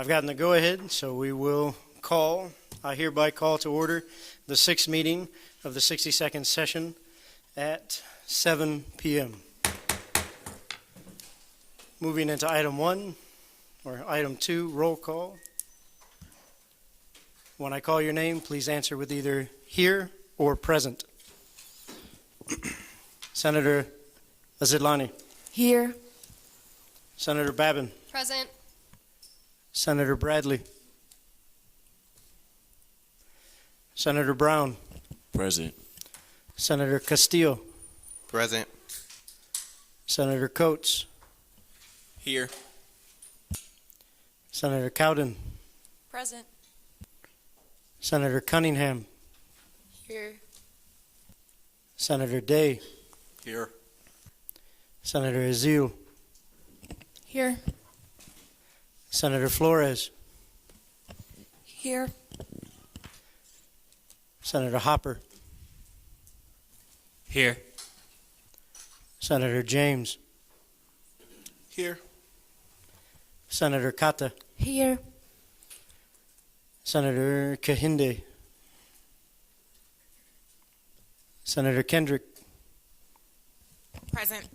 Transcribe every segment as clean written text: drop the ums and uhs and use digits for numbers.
I've gotten the go-ahead, so we will I hereby call to order the sixth meeting of the 62nd session at 7 p.m. Moving into item 1, or item 2, roll call. When I call your name, please answer with either here or present. Senator Azidlani. Here. Senator Babin. Present. Senator Bradley. Senator Brown. Present. Senator Castillo. Present. Senator Coates. Here. Senator Cowden. Present. Senator Cunningham. Here. Senator Day. Here. Senator Azil. Here. Senator Flores. Here. Senator Hopper. Here. Senator James. Here. Senator Kata. Here. Senator Kahinde. Senator Kendrick. Present.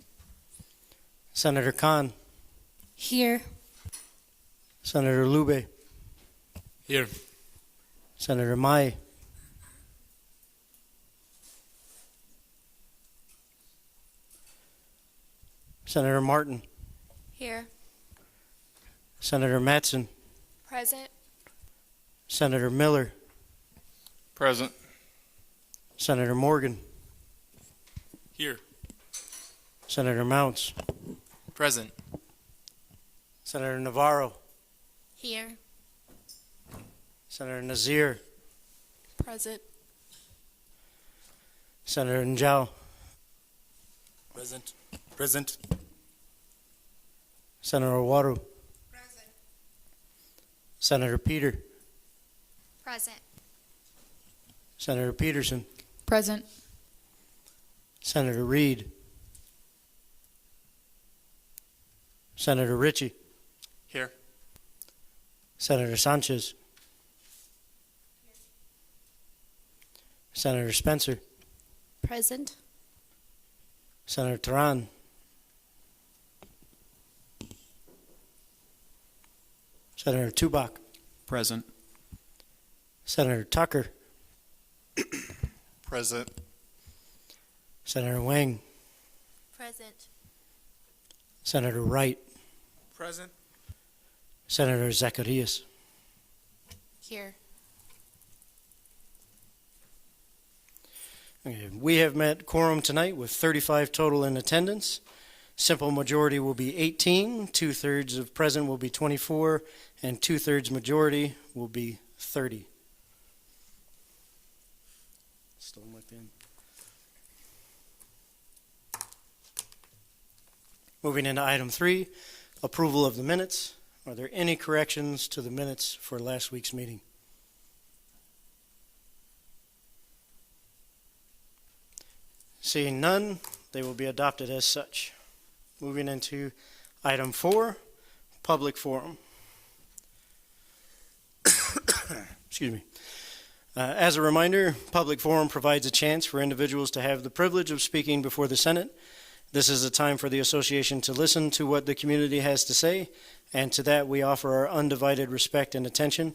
Senator Kahn. Here. Senator Lube. Here. Senator Mai. Senator Martin. Here. Senator Mattson. Present. Senator Miller. Present. Senator Morgan. Here. Senator Mounts. Present. Senator Navarro. Here. Senator Nazir. Present. Senator Njau. Present. Present. Senator Owaru. Present. Senator Peter. Present. Senator Peterson. Present. Senator Reed. Senator Richie. Here. Senator Sanchez. Senator Spencer. Present. Senator Taran. Senator Tubak. Present. Senator Tucker. Present. Senator Wang. Present. Senator Wright. Present. Senator Zacharias. Here. Okay, we have met quorum tonight with 35 total in attendance. Simple majority will be 18, 2/3 of present will be 24, and 2/3 majority will be 30. Stole my pen. Moving into item 3, approval of the minutes. Are there any corrections to the minutes for last week's meeting? Seeing none, they will be adopted as such. Moving into item 4, public forum. Excuse me. As a reminder, public forum provides a chance for individuals to have the privilege of speaking before the Senate. This is a time for the association to listen to what the community has to say, and to that we offer our undivided respect and attention.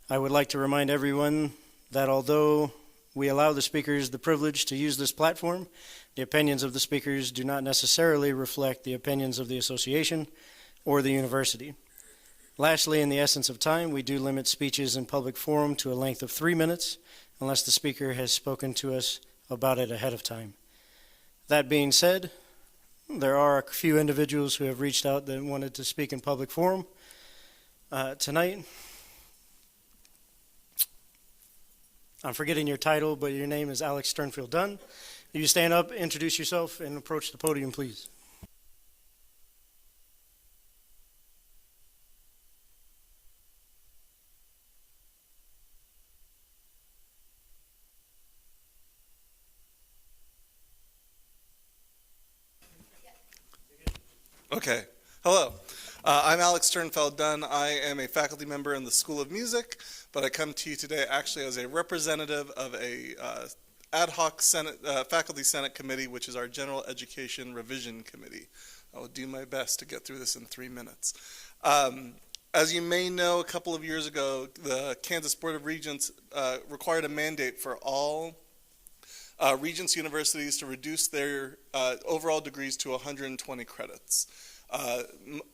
I would like to remind everyone that although we allow the speakers the privilege to use this platform, the opinions of the speakers do not necessarily reflect the opinions of the association or the university. Lastly, in the essence of time, we do limit speeches in public forum to a length of 3 minutes, unless the speaker has spoken to us about it ahead of time. That being said, there are a few individuals who have reached out that wanted to speak in public forum tonight. I'm forgetting your title, but your name is Alex Sternfield Dunn. Will you stand up, introduce yourself, and approach the podium, please? Okay. Hello. I'm Alex Sternfeld-Dunn. I am a faculty member in the School of Music, but I come to you today actually as a representative of a ad hoc faculty Senate committee, which is our General Education Revision Committee. I will do my best to get through this in 3 minutes. As you may know, a couple of years ago, the Kansas Board of Regents required a mandate for all Regents universities to reduce their overall degrees to 120 credits.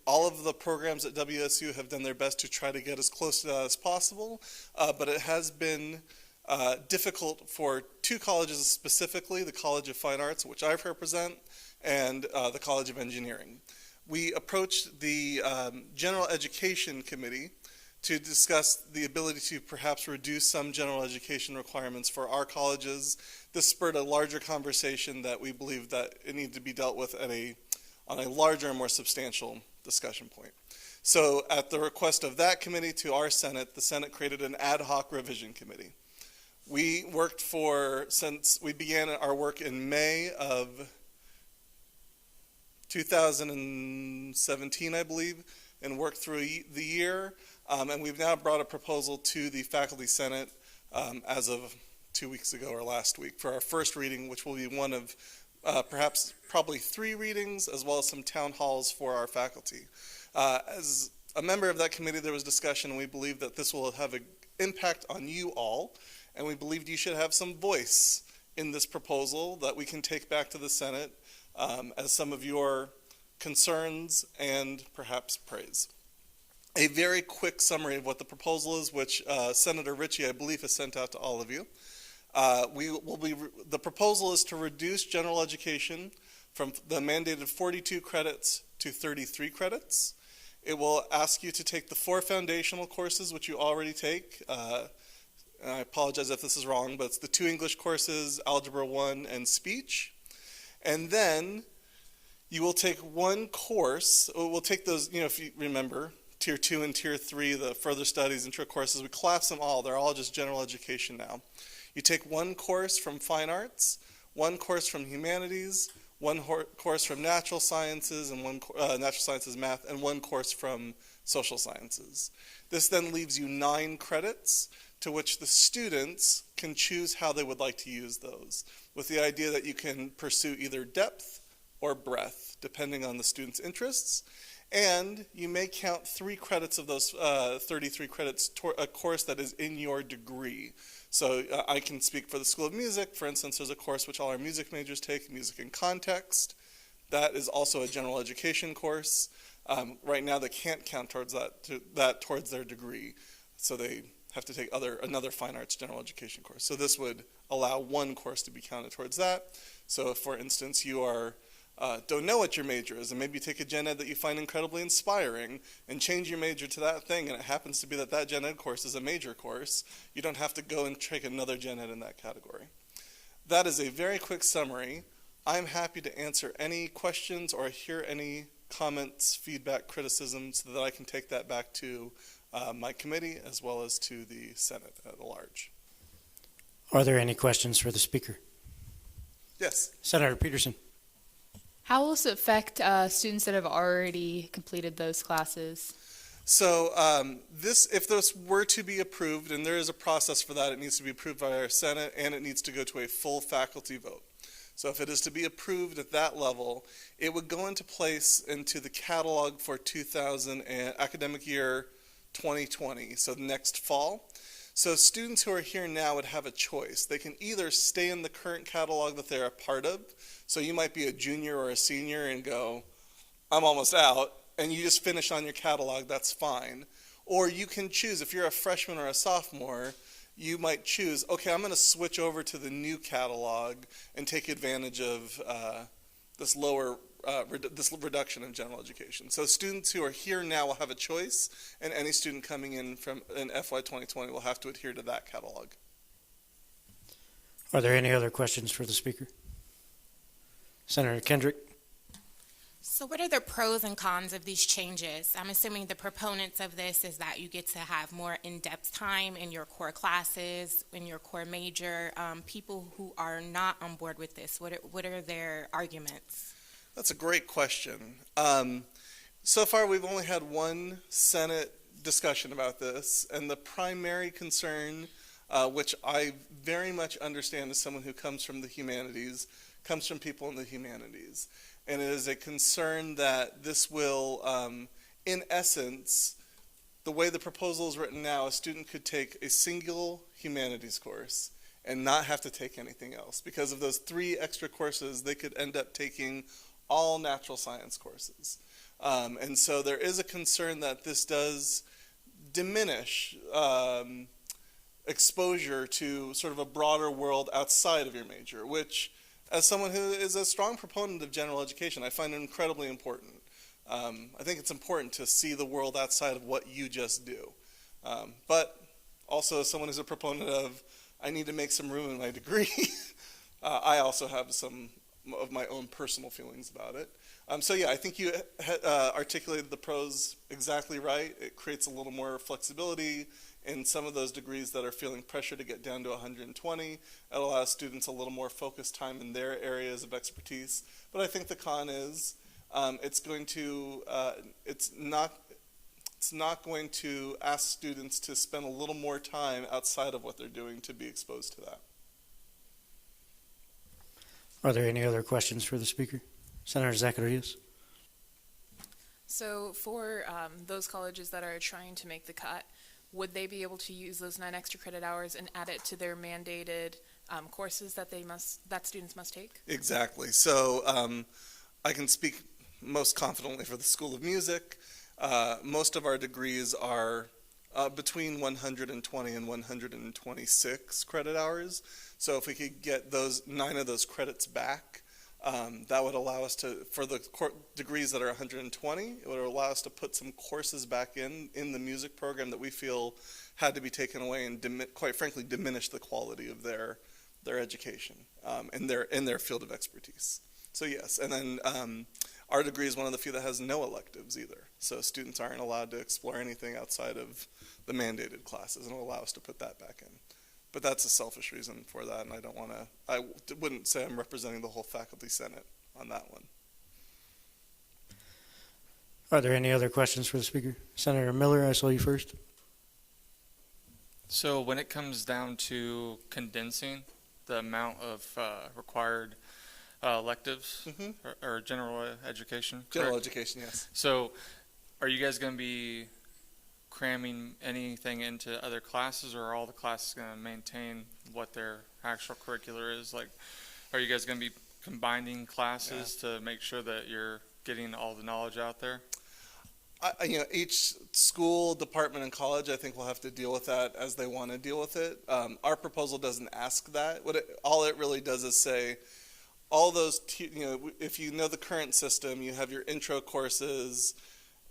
All of the programs at WSU have done their best to try to get as close to that as possible, but it has been difficult for 2 colleges specifically, the College of Fine Arts, which I represent, and the College of Engineering. We approached the General Education Committee to discuss the ability to perhaps reduce some general education requirements for our colleges. This spurred a larger conversation that we believe that it needed to be dealt with on a larger and more substantial discussion point. So at the request of that committee to our Senate, the Senate created an ad hoc revision committee. We worked since we began our work in May of 2017, I believe, and worked through the year. And we've now brought a proposal to the Faculty Senate as of 2 weeks ago or last week for our first reading, which will be one of probably 3 readings, as well as some town halls for our faculty. As a member of that committee, there was discussion, and we believe that this will have an impact on you all, and we believe you should have some voice in this proposal that we can take back to the Senate as some of your concerns and perhaps praise. A very quick summary of what the proposal is, which Senator Richie, I believe, has sent out to all of you. The proposal is to reduce general education from the mandated 42 credits to 33 credits. It will ask you to take the 4 foundational courses, which you already take. And I apologize if this is wrong, but it's the 2 English courses, Algebra 1 and Speech. And then you will take 1 course. We'll take those, if you remember, Tier 2 and Tier 3, the further studies intro courses. We collapse them all. They're all just general education now. You take 1 course from Fine Arts, 1 course from Humanities, 1 course from Natural Sciences, and 1 Natural Sciences Math, and 1 course from Social Sciences. This then leaves you 9 credits to which the students can choose how they would like to use those, with the idea that you can pursue either depth or breadth, depending on the student's interests. And you may count 3 credits of those 33 credits toward a course that is in your degree. So I can speak for the School of Music. For instance, there's a course which all our music majors take, Music in Context. That is also a general education course. Right now they can't count towards that towards their degree. So they have to take another fine arts general education course. So this would allow 1 course to be counted towards that. So if, for instance, you don't know what your major is, and maybe you take a gen ed that you find incredibly inspiring and change your major to that thing, and it happens to be that gen ed course is a major course, you don't have to go and take another gen ed in that category. That is a very quick summary. I'm happy to answer any questions or hear any comments, feedback, criticisms, so that I can take that back to my committee as well as to the Senate at large. Are there any questions for the speaker? Yes. Senator Peterson. How will this affect students that have already completed those classes? So if this were to be approved, and there is a process for that, it needs to be approved by our Senate, and it needs to go to a full faculty vote. So if it is to be approved at that level, it would go into place into the catalog for academic year 2020, so next fall. So students who are here now would have a choice. They can either stay in the current catalog that they're a part of. So you might be a junior or a senior and go, I'm almost out, and you just finish on your catalog, that's fine. Or you can choose, if you're a freshman or a sophomore, you might choose, okay, I'm going to switch over to the new catalog and take advantage of this reduction in general education. So students who are here now will have a choice, and any student coming in FY 2020 will have to adhere to that catalog. Are there any other questions for the speaker? Senator Kendrick. So what are the pros and cons of these changes? I'm assuming the proponents of this is that you get to have more in-depth time in your core classes, in your core major. People who are not on board with this, what are their arguments? That's a great question. So far, we've only had one Senate discussion about this, and the primary concern, which I very much understand as someone who comes from the humanities, comes from people in the humanities. And it is a concern that this will, in essence, the way the proposal is written now, a student could take a single humanities course and not have to take anything else. Because of those 3 extra courses, they could end up taking all natural science courses. And so there is a concern that this does diminish exposure to sort of a broader world outside of your major, which, as someone who is a strong proponent of general education, I find it incredibly important. I think it's important to see the world outside of what you just do. But also, as someone who's a proponent of, I need to make some room in my degree, I also have some of my own personal feelings about it. So yeah, I think you articulated the pros exactly right. It creates a little more flexibility in some of those degrees that are feeling pressure to get down to 120. It allows students a little more focused time in their areas of expertise. But I think the con is it's not going to ask students to spend a little more time outside of what they're doing to be exposed to that. Are there any other questions for the speaker? Senator Zachary. So for those colleges that are trying to make the cut, would they be able to use those 9 extra credit hours and add it to their mandated courses that students must take? Exactly. So I can speak most confidently for the School of Music. Most of our degrees are between 120 and 126 credit hours. So if we could get those 9 of those credits back, that would allow us to, for the degrees that are 120, it would allow us to put some courses back in the music program that we feel had to be taken away and quite frankly diminish the quality of their education in their field of expertise. So yes, and then our degree is one of the few that has no electives either. So students aren't allowed to explore anything outside of the mandated classes, and it'll allow us to put that back in. But that's a selfish reason for that, and I wouldn't say I'm representing the whole faculty senate on that one. Are there any other questions for the speaker? Senator Miller, I saw you first. So when it comes down to condensing the amount of required electives or general education? General correct? education, yes. So are you guys going to be cramming anything into other classes, or are all the classes going to maintain what their actual curricular is? Like, are you guys going to be combining classes to make sure that you're getting all the knowledge out there? Each school, department, and college, I think will have to deal with that as they want to deal with it. Our proposal doesn't ask that. All it really does is say, all those, if you know the current system, you have your intro courses,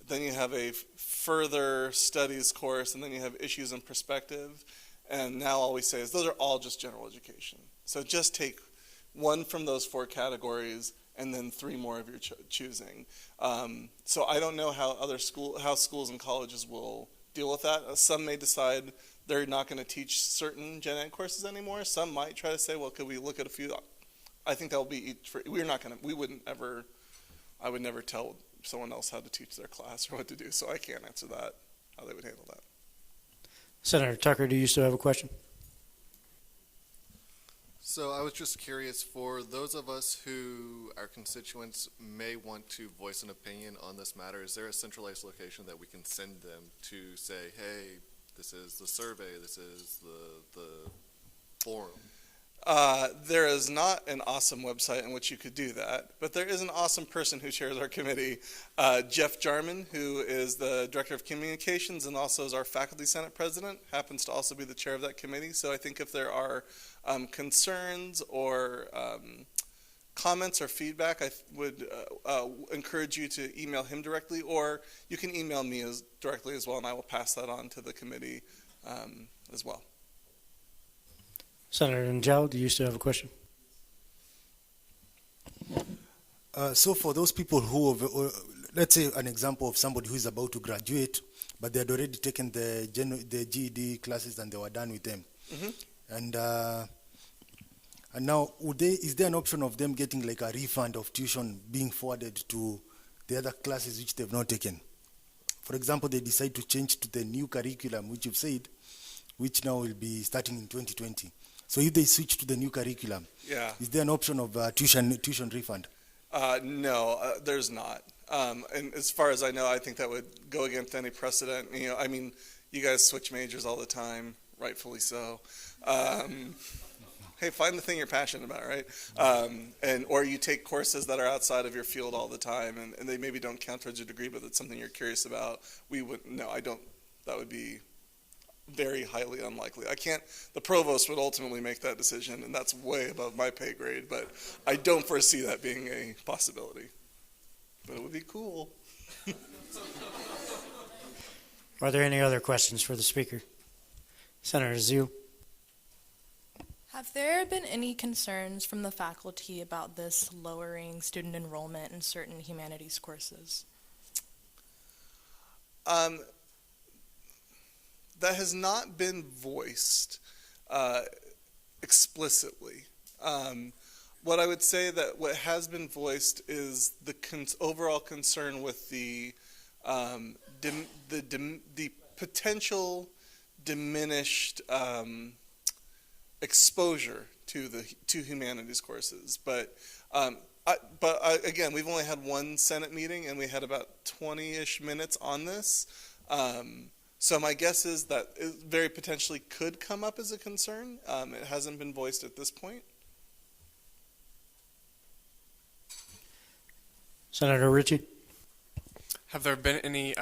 then you have a further studies course, and then you have issues and perspective. And now all we say is those are all just general education. So just take one from those 4 categories and then 3 more of your choosing. So I don't know how how schools and colleges will deal with that. Some may decide they're not going to teach certain gen ed courses anymore. Some might try to say, well, could we look at a few? I think that will be I would never tell someone else how to teach their class or what to do, so I can't answer that, how they would handle that. Senator Tucker, do you still have a question? So I was just curious, for those of us who, our constituents, may want to voice an opinion on this matter, is there a centralized location that we can send them to say, hey, this is the survey, this is the forum? There is not an awesome website in which you could do that, but there is an awesome person who chairs our committee, Jeff Jarman, who is the Director of Communications and also is our Faculty Senate President, happens to also be the chair of that committee. So I think if there are concerns or comments or feedback, I would encourage you to email him directly, or you can email me directly as well, and I will pass that on to the committee as well. Senator Njau, do you still have a question? So for those people who have, let's say an example of somebody who is about to graduate, but they had already taken the GED classes and they were done with them. And now, is there an option of them getting like a refund of tuition being forwarded to the other classes which they've not taken. For example, they decide to change to the new curriculum, which you've said, which now will be starting in 2020. So if they switch to the new curriculum, Yeah. is there an option of tuition refund? No, there's not. And as far as I know, I think that would go against any precedent. You know, I mean, you guys switch majors all the time, rightfully so. Hey, find the thing you're passionate about, right? Or you take courses that are outside of your field all the time, and they maybe don't count towards your degree, but it's something you're curious about. No, I don't. That would be very highly unlikely. The provost would ultimately make that decision, and that's way above my pay grade, but I don't foresee that being a possibility. But it would be cool. Are there any other questions for the speaker? Senator Zhu. Have there been any concerns from the faculty about this lowering student enrollment in certain humanities courses? That has not been voiced explicitly. What I would say that what has been voiced is the overall concern with the potential diminished exposure to humanities courses. But again, we've only had one Senate meeting, and we had about 20-ish minutes on this. So my guess is that it very potentially could come up as a concern. It hasn't been voiced at this point. Senator Richie. Have there been any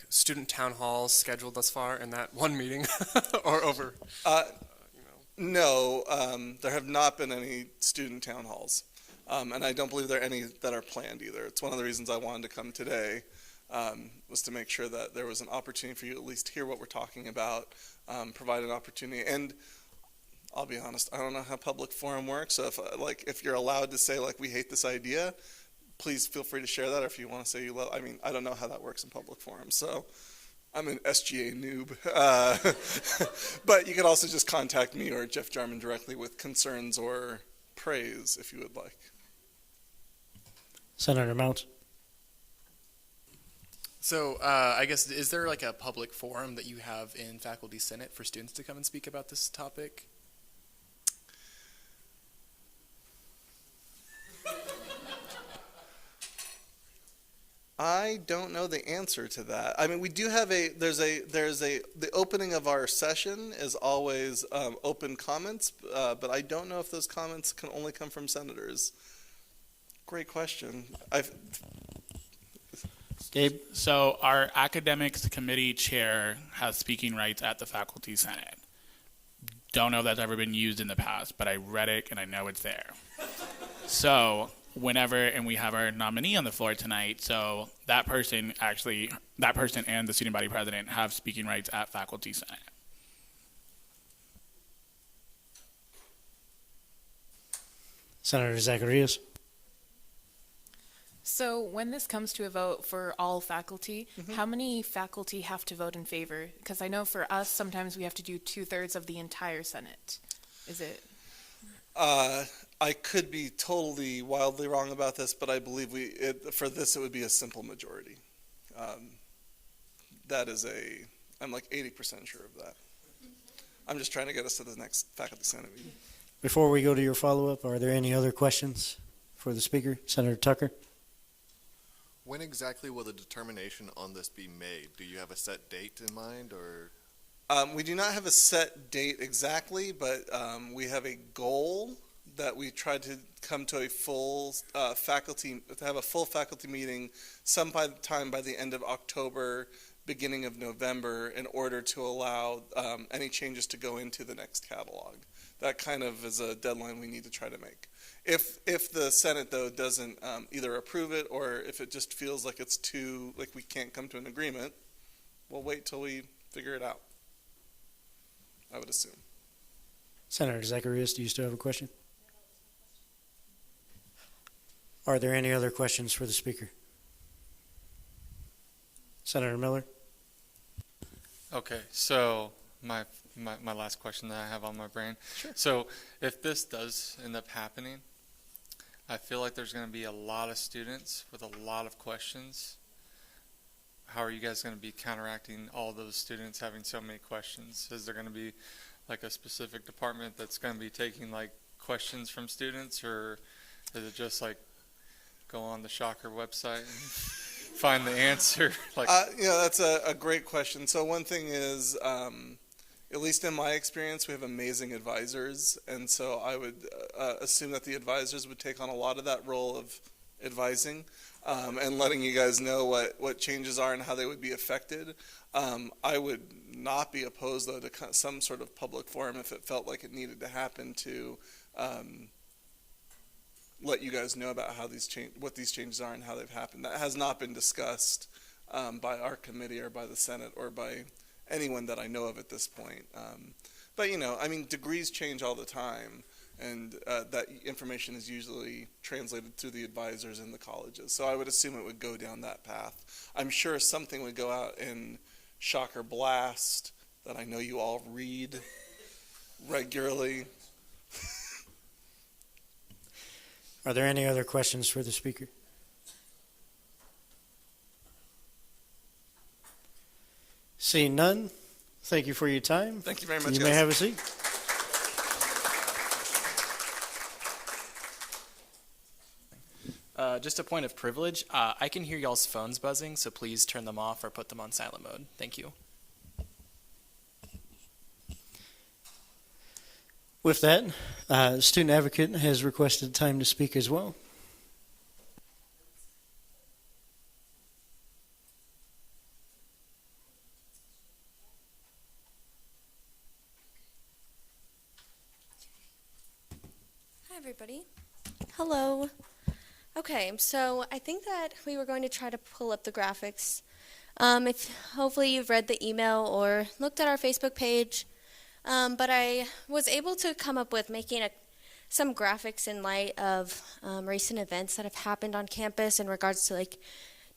student town halls scheduled thus far in that one meeting, or over? No, there have not been any student town halls, and I don't believe there are any that are planned either. It's one of the reasons I wanted to come today, was to make sure that there was an opportunity for you to at least hear what we're talking about, provide an opportunity. And I'll be honest, I don't know how public forum works. So if you're allowed to say we hate this idea, please feel free to share that. Or if you want to say you love, I don't know how that works in public forums. So I'm an SGA noob. But you could also just contact me or Jeff Jarman directly with concerns or praise if you would like. Senator Mounts. So I guess, is there a public forum that you have in Faculty Senate for students to come and speak about this topic? I don't know the answer to that. I mean, we do have the opening of our session is always open comments, but I don't know if those comments can only come from senators. Great question. Gabe? So our academics committee chair has speaking rights at the Faculty Senate. Don't know if that's ever been used in the past, but I read it and I know it's there. So and we have our nominee on the floor tonight, so that person and the student body president have speaking rights at Faculty Senate. Senator Zacharias. So when this comes to a vote for all faculty, how many faculty have to vote in favor? Because I know for us, sometimes we have to do 2/3 of the entire Senate. Is it? I could be totally wildly wrong about this, but I believe for this it would be a simple majority. I'm 80% sure of that. I'm just trying to get us to the next Faculty Senate meeting. Before we go to your follow-up, are there any other questions for the speaker? Senator Tucker. When exactly will the determination on this be made? Do you have a set date in mind, or? We do not have a set date exactly, but we have a goal that we tried to come to a full faculty meeting sometime by the end of October, beginning of November, in order to allow any changes to go into the next catalog. That kind of is a deadline we need to try to make. If the Senate, though, doesn't either approve it, or if it just feels like it's we can't come to an agreement, we'll wait till we figure it out, I would assume. Senator Zacharias, do you still have a question? Are there any other questions for the speaker? Senator Miller. Okay, so my last question that I have on my brain. Sure. So if this does end up happening, I feel like there's going to be a lot of students with a lot of questions. How are you guys going to be counteracting all those students having so many questions? Is there going to be like a specific department that's going to be taking like questions from students, or is it just like go on the Shocker website and find the answer? Like, that's a great question. So one thing is, at least in my experience, we have amazing advisors, and so I would assume that the advisors would take on a lot of that role of advising and letting you guys know what changes are and how they would be affected. I would not be opposed, though, to some sort of public forum if it felt like it needed to happen to let you guys know about how what these changes are and how they've happened. That has not been discussed by our committee or by the Senate or by anyone that I know of at this point. But, degrees change all the time, and that information is usually translated through the advisors in the colleges. So I would assume it would go down that path. I'm sure something would go out in Shocker Blast that I know you all read regularly. Are there any other questions for the speaker? Seeing none, thank you for your time. Thank you very much, You guys. may have a seat. Just a point of privilege. I can hear y'all's phones buzzing, so please turn them off or put them on silent mode. Thank you. With that, the student advocate has requested time to speak as well. Hi, everybody. Hello. Okay, so I think that we were going to try to pull up the graphics. If hopefully you've read the email or looked at our Facebook page, but I was able to come up with making some graphics in light of recent events that have happened on campus in regards to like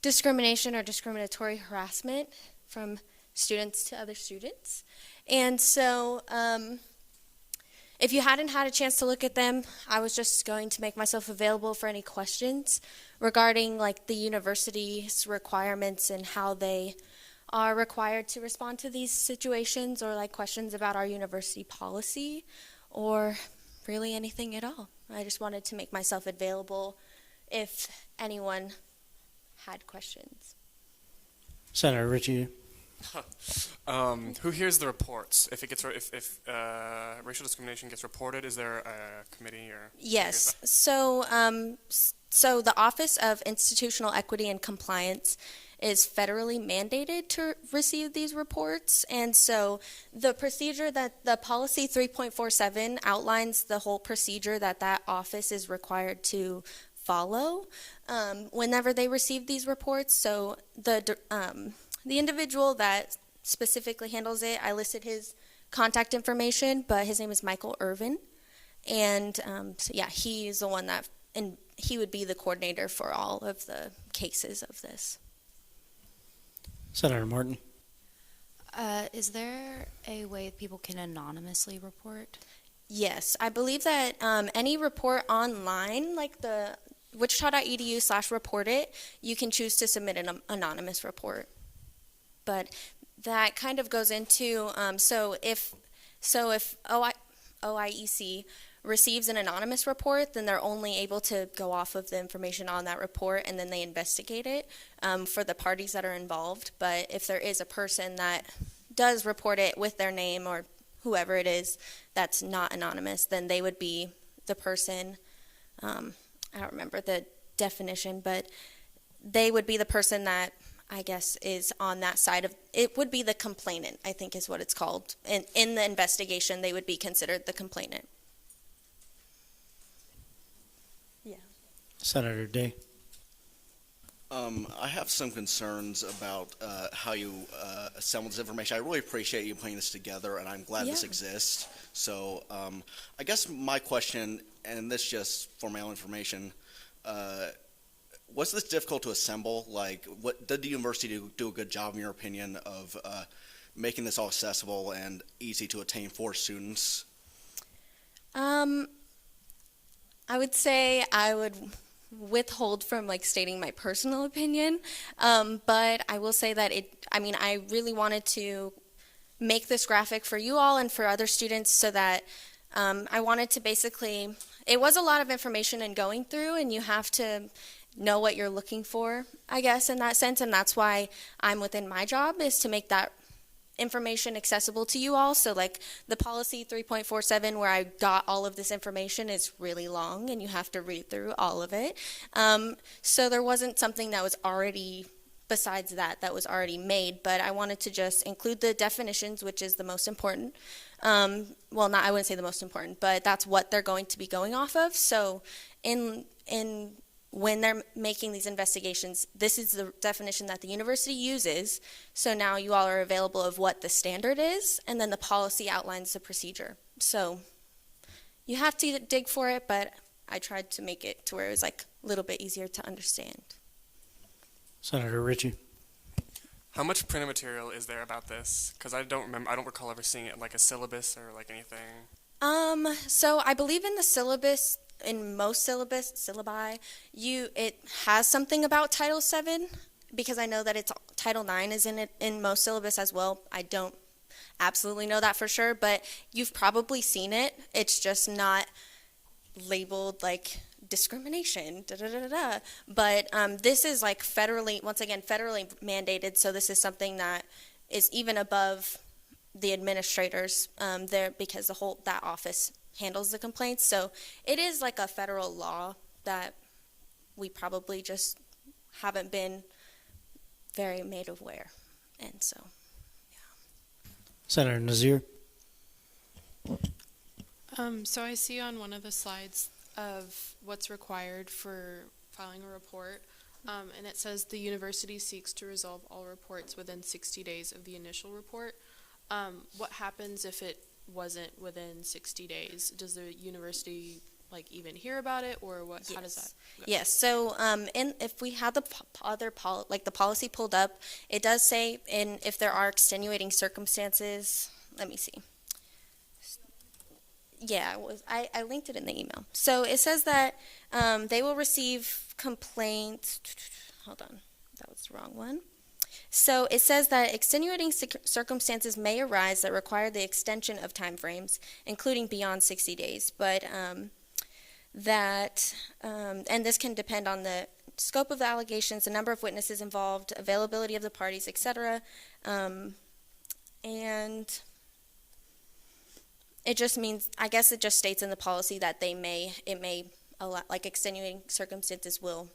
discrimination or discriminatory harassment from students to other students. And so if you hadn't had a chance to look at them, I was just going to make myself available for any questions regarding like the university's requirements and how they are required to respond to these situations, or like questions about our university policy, or really anything at all. I just wanted to make myself available if anyone had questions. Senator Richie. Who hears the reports? If racial discrimination gets reported, is there a committee or? Yes. So the Office of Institutional Equity and Compliance is federally mandated to receive these reports, and so the procedure that the policy 3.47 outlines the whole procedure that office is required to follow whenever they receive these reports. So the individual that specifically handles it, I listed his contact information, but his name is Michael Irvin, and so yeah, he is the one and he would be the coordinator for all of the cases of this. Senator Martin. Is there a way people can anonymously report? Yes, I believe that any report online, like the wichita.edu/report it, you can choose to submit an anonymous report. But that kind of goes into, so if OIEC receives an anonymous report, then they're only able to go off of the information on that report, and then they investigate it for the parties that are involved. But if there is a person that does report it with their name or whoever it is that's not anonymous, then they would be the person, I don't remember the definition, but they would be the person that I guess is on that side of it. Would be the complainant, I think is what it's called. And in the investigation, they would be considered the complainant. Yeah. Senator Day. I have some concerns about how you assemble this information. I really appreciate you putting this together, and I'm glad this exists. So I guess my question, and this just for my own information, was this difficult to assemble? Like, what did the university do a good job, in your opinion, of making this all accessible and easy to attain for students? I would say I would withhold from like stating my personal opinion, but I will say that I really wanted to make this graphic for you all and for other students so that I wanted to basically, it was a lot of information in going through, and you have to know what you're looking for, I guess, in that sense, and that's why I'm within my job, is to make that information accessible to you all. So like the policy 3.47 where I got all of this information is really long and you have to read through all of it. So there wasn't something that was already besides that was already made, but I wanted to just include the definitions, which is the most important. I wouldn't say the most important, but that's what they're going to be going off of. So when they're making these investigations, this is the definition that the university uses. So now you all are available of what the standard is, and then the policy outlines the procedure. So you have to dig for it, but I tried to make it to where it was like a little bit easier to understand. Senator Richie. How much printed material is there about this? Because I don't recall ever seeing it in like a syllabus or like anything. So I believe in the syllabus, in most syllabi, it has something about Title VII, because I know that it's Title IX is in it in most syllabus as well. I don't absolutely know that for sure, but you've probably seen it. It's just not labeled like discrimination, But this is like federally mandated, so this is something that is even above the administrators there, because that office handles the complaints. So it is like a federal law that we probably just haven't been very made aware. And so, yeah. Senator Nazir. So I see on one of the slides of what's required for filing a report, and it says the university seeks to resolve all reports within 60 days of the initial report. What happens if it wasn't within 60 days? Does the university like even hear about it, or what? Yes. How does that go? Yes. So, if we have the the policy pulled up, it does say if there are extenuating circumstances. Let me see. Yeah, I linked it in the email. So it says that they will receive complaints. Hold on, that was the wrong one. So it says that extenuating circumstances may arise that require the extension of timeframes, including beyond 60 days. But and this can depend on the scope of the allegations, the number of witnesses involved, availability of the parties, etc. And it just means, I guess it just states in the policy that it may allow, like extenuating circumstances will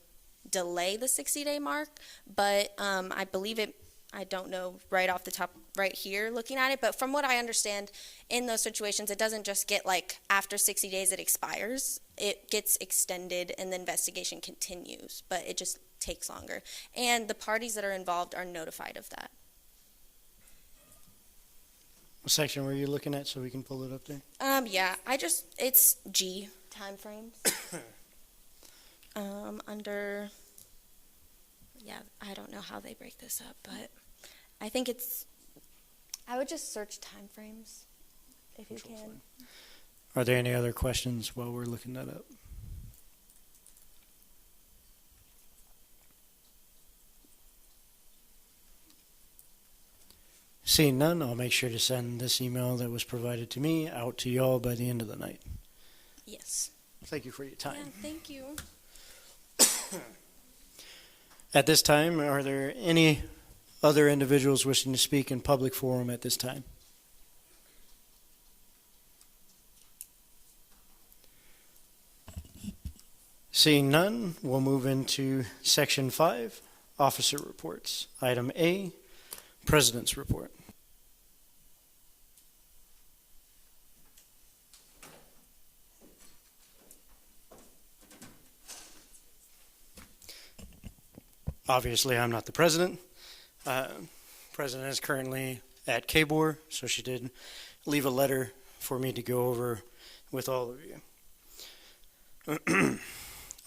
delay the 60-day mark, but I believe it, I don't know right off the top right here looking at it, but from what I understand, in those situations, it doesn't just get like after 60 days it expires, it gets extended and the investigation continues, but it just takes longer. And the parties that are involved are notified of that. What section were you looking at so we can pull it up there? Yeah, it's G, timeframes. Under, yeah, I don't know how they break this up, but I think I would just search timeframes if you can. Are there any other questions while we're looking that up? Seeing none, I'll make sure to send this email that was provided to me out to y'all by the end of the night. Yes. Thank you for your time. Yeah, thank you. At this time, are there any other individuals wishing to speak in public forum at this time? Seeing none, we'll move into Section 5, Officer Reports. Item A, President's Report. Obviously, I'm not the president. President is currently at KBOR, so she did leave a letter for me to go over with all of you.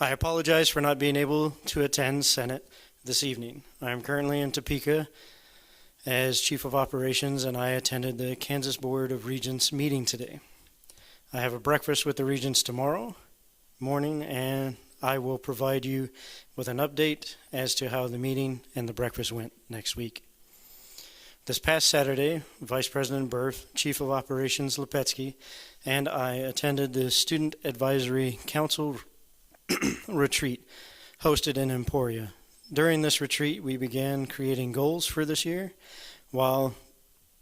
I apologize for not being able to attend Senate this evening. I am currently in Topeka as Chief of Operations, and I attended the Kansas Board of Regents meeting today. I have a breakfast with the Regents tomorrow, morning, and I will provide you with an update as to how the meeting and the breakfast went next week. This past Saturday, Vice President Berth, Chief of Operations Lepetsky, and I attended the Student Advisory Council retreat hosted in Emporia. During this retreat, we began creating goals for this year, while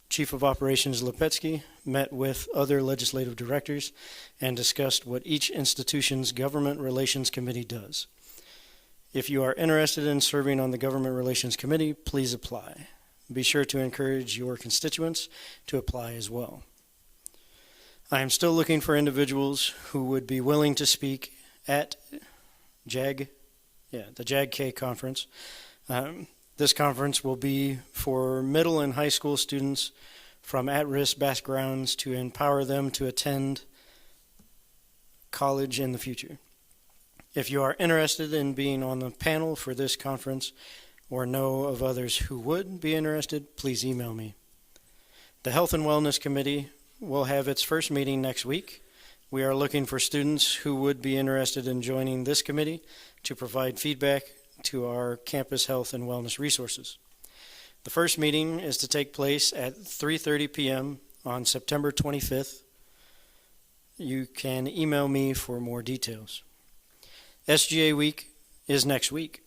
Chief of Operations Lepetsky met with other legislative directors and discussed what each institution's Government Relations Committee does. If you are interested in serving on the Government Relations Committee, please apply. Be sure to encourage your constituents to apply as well. I am still looking for individuals who would be willing to speak at the JAG-K conference. This conference will be for middle and high school students from at-risk backgrounds to empower them to attend college in the future. If you are interested in being on the panel for this conference or know of others who would be interested, please email me. The Health and Wellness Committee will have its first meeting next week. We are looking for students who would be interested in joining this committee to provide feedback to our campus health and wellness resources. The first meeting is to take place at 3:30 p.m. on September 25th. You can email me for more details. SGA Week is next week.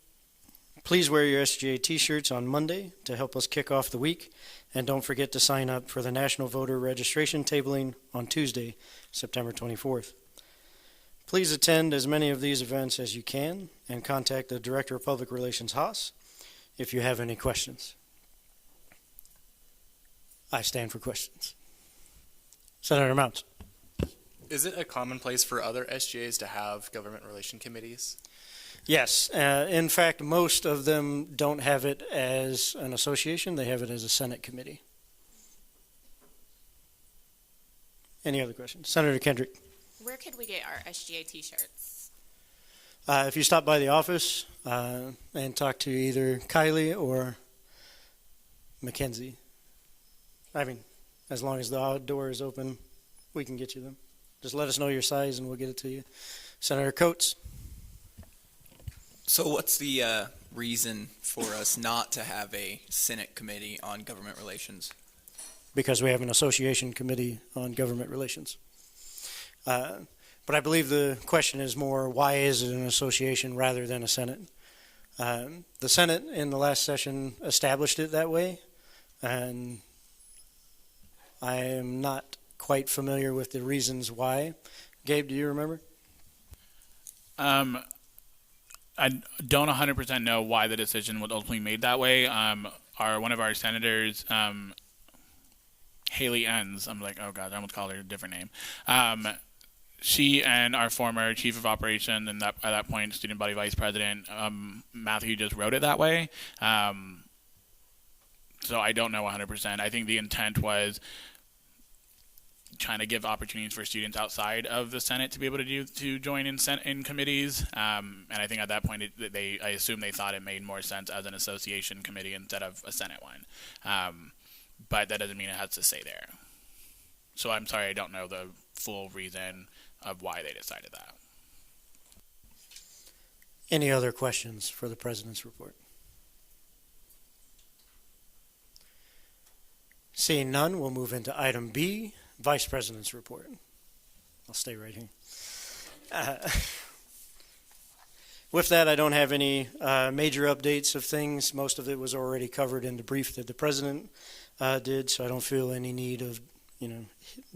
Please wear your SGA t-shirts on Monday to help us kick off the week, and don't forget to sign up for the National Voter Registration Tabling on Tuesday, September 24th. Please attend as many of these events as you can and contact the Director of Public Relations, Haas, if you have any questions. I stand for questions. Senator Mounts. Is it a commonplace for other SGAs to have government relation committees? Yes. In fact, most of them don't have it as an association. They have it as a Senate committee. Any other questions? Senator Kendrick. Where could we get our SGA t-shirts? If you stop by the office and talk to either Kylie or Mackenzie, I mean, as long as the door is open, we can get you them. Just let us know your size and we'll get it to you. Senator Coates. So what's the reason for us not to have a Senate committee on government relations? Because we have an association committee on government relations. But I believe the question is more, why is it an association rather than a Senate? The Senate in the last session established it that way, and I am not quite familiar with the reasons why. Gabe, do you remember? I don't 100% know why the decision was ultimately made that way. One of our senators, Haley Enns, I'm like, oh God, I almost called her a different name. She and our former chief of operations and at that point student body vice president, Matthew, just wrote it that way. So I don't know 100%. I think the intent was trying to give opportunities for students outside of the Senate to be able to join in committees. And I think at that point, I assume they thought it made more sense as an association committee instead of a Senate one. But that doesn't mean it has to stay there. So I'm sorry, I don't know the full reason of why they decided that. Any other questions for the President's report? Seeing none, we'll move into item B, Vice President's report. I'll stay right here. With that, I don't have any major updates of things. Most of it was already covered in the brief that the President did, so I don't feel any need of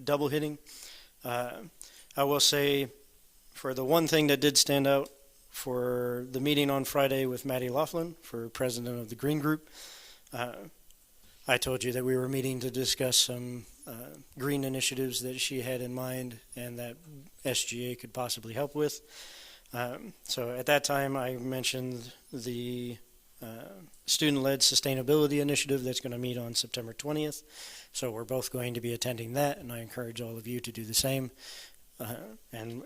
double hitting. I will say, for the one thing that did stand out for the meeting on Friday with Maddie Laughlin, for President of the Green Group, I told you that we were meeting to discuss some green initiatives that she had in mind and that SGA could possibly help with. So at that time, I mentioned the student-led sustainability initiative that's going to meet on September 20th. So we're both going to be attending that, and I encourage all of you to do the same. And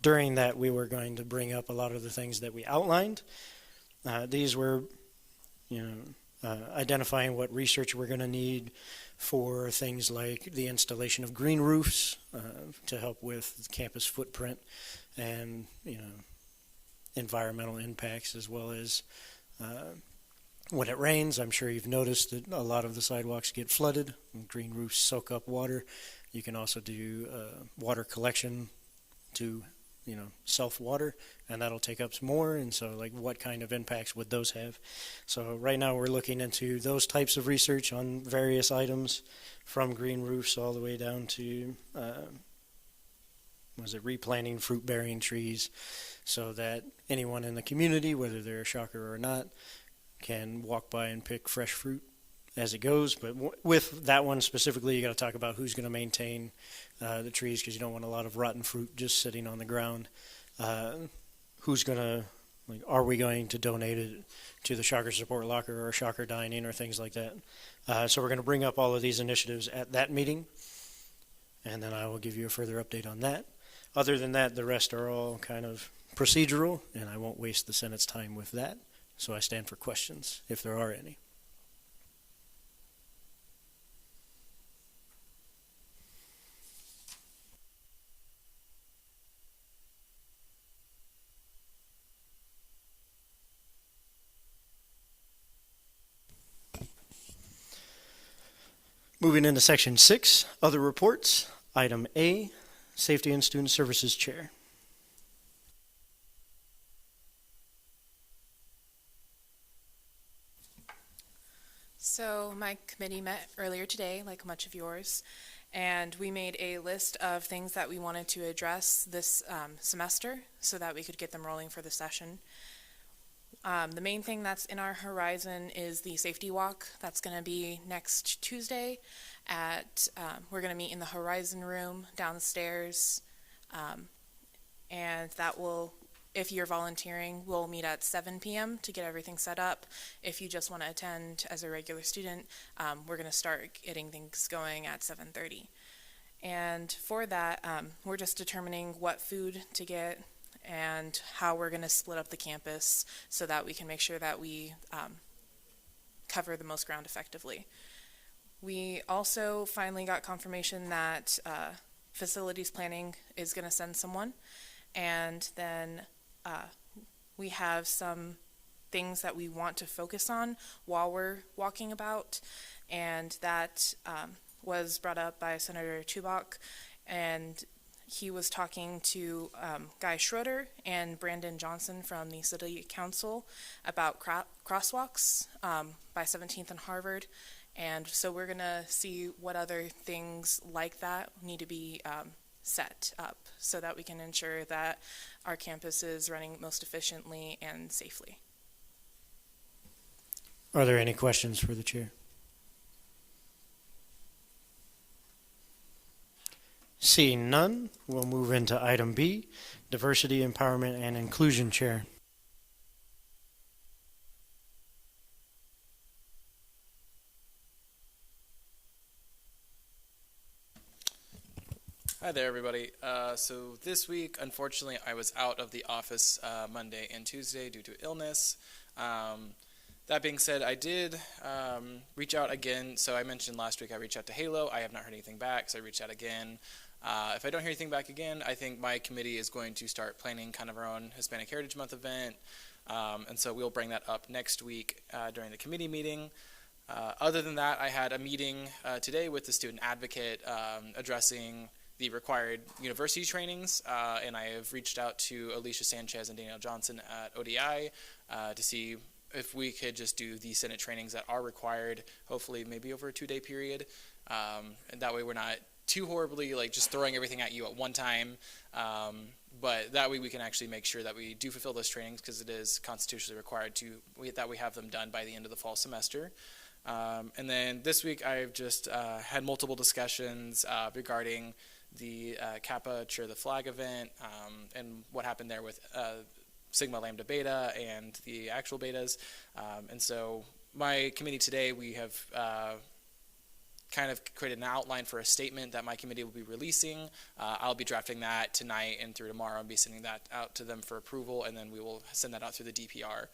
during that, we were going to bring up a lot of the things that we outlined. These were, identifying what research we're going to need for things like the installation of green roofs to help with campus footprint and environmental impacts, as well as when it rains. I'm sure you've noticed that a lot of the sidewalks get flooded and green roofs soak up water. You can also do water collection to self-water, and that'll take up some more. And so, like, what kind of impacts would those have? So right now we're looking into those types of research on various items, from green roofs all the way down to replanting fruit-bearing trees, so that anyone in the community, whether they're a shocker or not, can walk by and pick fresh fruit as it goes. But with that one specifically, you got to talk about who's going to maintain the trees, because you don't want a lot of rotten fruit just sitting on the ground. Who's going to, are we going to donate it to the Shocker Support Locker or Shocker Dining or things like that? So we're going to bring up all of these initiatives at that meeting, and then I will give you a further update on that. Other than that, the rest are all kind of procedural, and I won't waste the Senate's time with that. So I stand for questions, if there are any. Moving into Section 6, Other Reports. Item A, Safety and Student Services Chair. So my committee met earlier today, like much of yours, and we made a list of things that we wanted to address this semester so that we could get them rolling for the session. The main thing that's in our horizon is the safety walk. That's going to be next Tuesday at, we're going to meet in the Horizon Room downstairs, and that will, if you're volunteering, we'll meet at 7 p.m. to get everything set up. If you just want to attend as a regular student, we're going to start getting things going at 7:30. And for that, we're just determining what food to get and how we're going to split up the campus so that we can make sure that we cover the most ground effectively. We also finally got confirmation that facilities planning is going to send someone, and then we have some things that we want to focus on while we're walking about, and that was brought up by Senator Tubach, and he was talking to Guy Schroeder and Brandon Johnson from the City Council about crosswalks by 17th and Harvard. And so we're going to see what other things like that need to be set up so that we can ensure that our campus is running most efficiently and safely. Are there any questions for the chair? Seeing none, we'll move into item B, Diversity, Empowerment, and Inclusion Chair. Hi there, everybody. So this week, unfortunately, I was out of the office Monday and Tuesday due to illness. That being said, I did reach out again. So I mentioned last week I reached out to Halo. I have not heard anything back, so I reached out again. If I don't hear anything back again, I think my committee is going to start planning kind of our own Hispanic Heritage Month event. And so we'll bring that up next week during the committee meeting. Other than that, I had a meeting today with the student advocate addressing the required university trainings, and I have reached out to Alicia Sanchez and Danielle Johnson at ODI to see if we could just do the Senate trainings that are required, hopefully maybe over a 2-day period, and that way we're not too horribly like just throwing everything at you at one time, but that way we can actually make sure that we do fulfill those trainings because it is constitutionally required that we have them done by the end of the fall semester. And then this week I've just had multiple discussions regarding the Kappa Cheer the Flag event and what happened there with Sigma Lambda Beta and the actual betas. And so my committee today, we have kind of created an outline for a statement that my committee will be releasing. I'll be drafting that tonight and through tomorrow and be sending that out to them for approval, and then we will send that out through the DPR.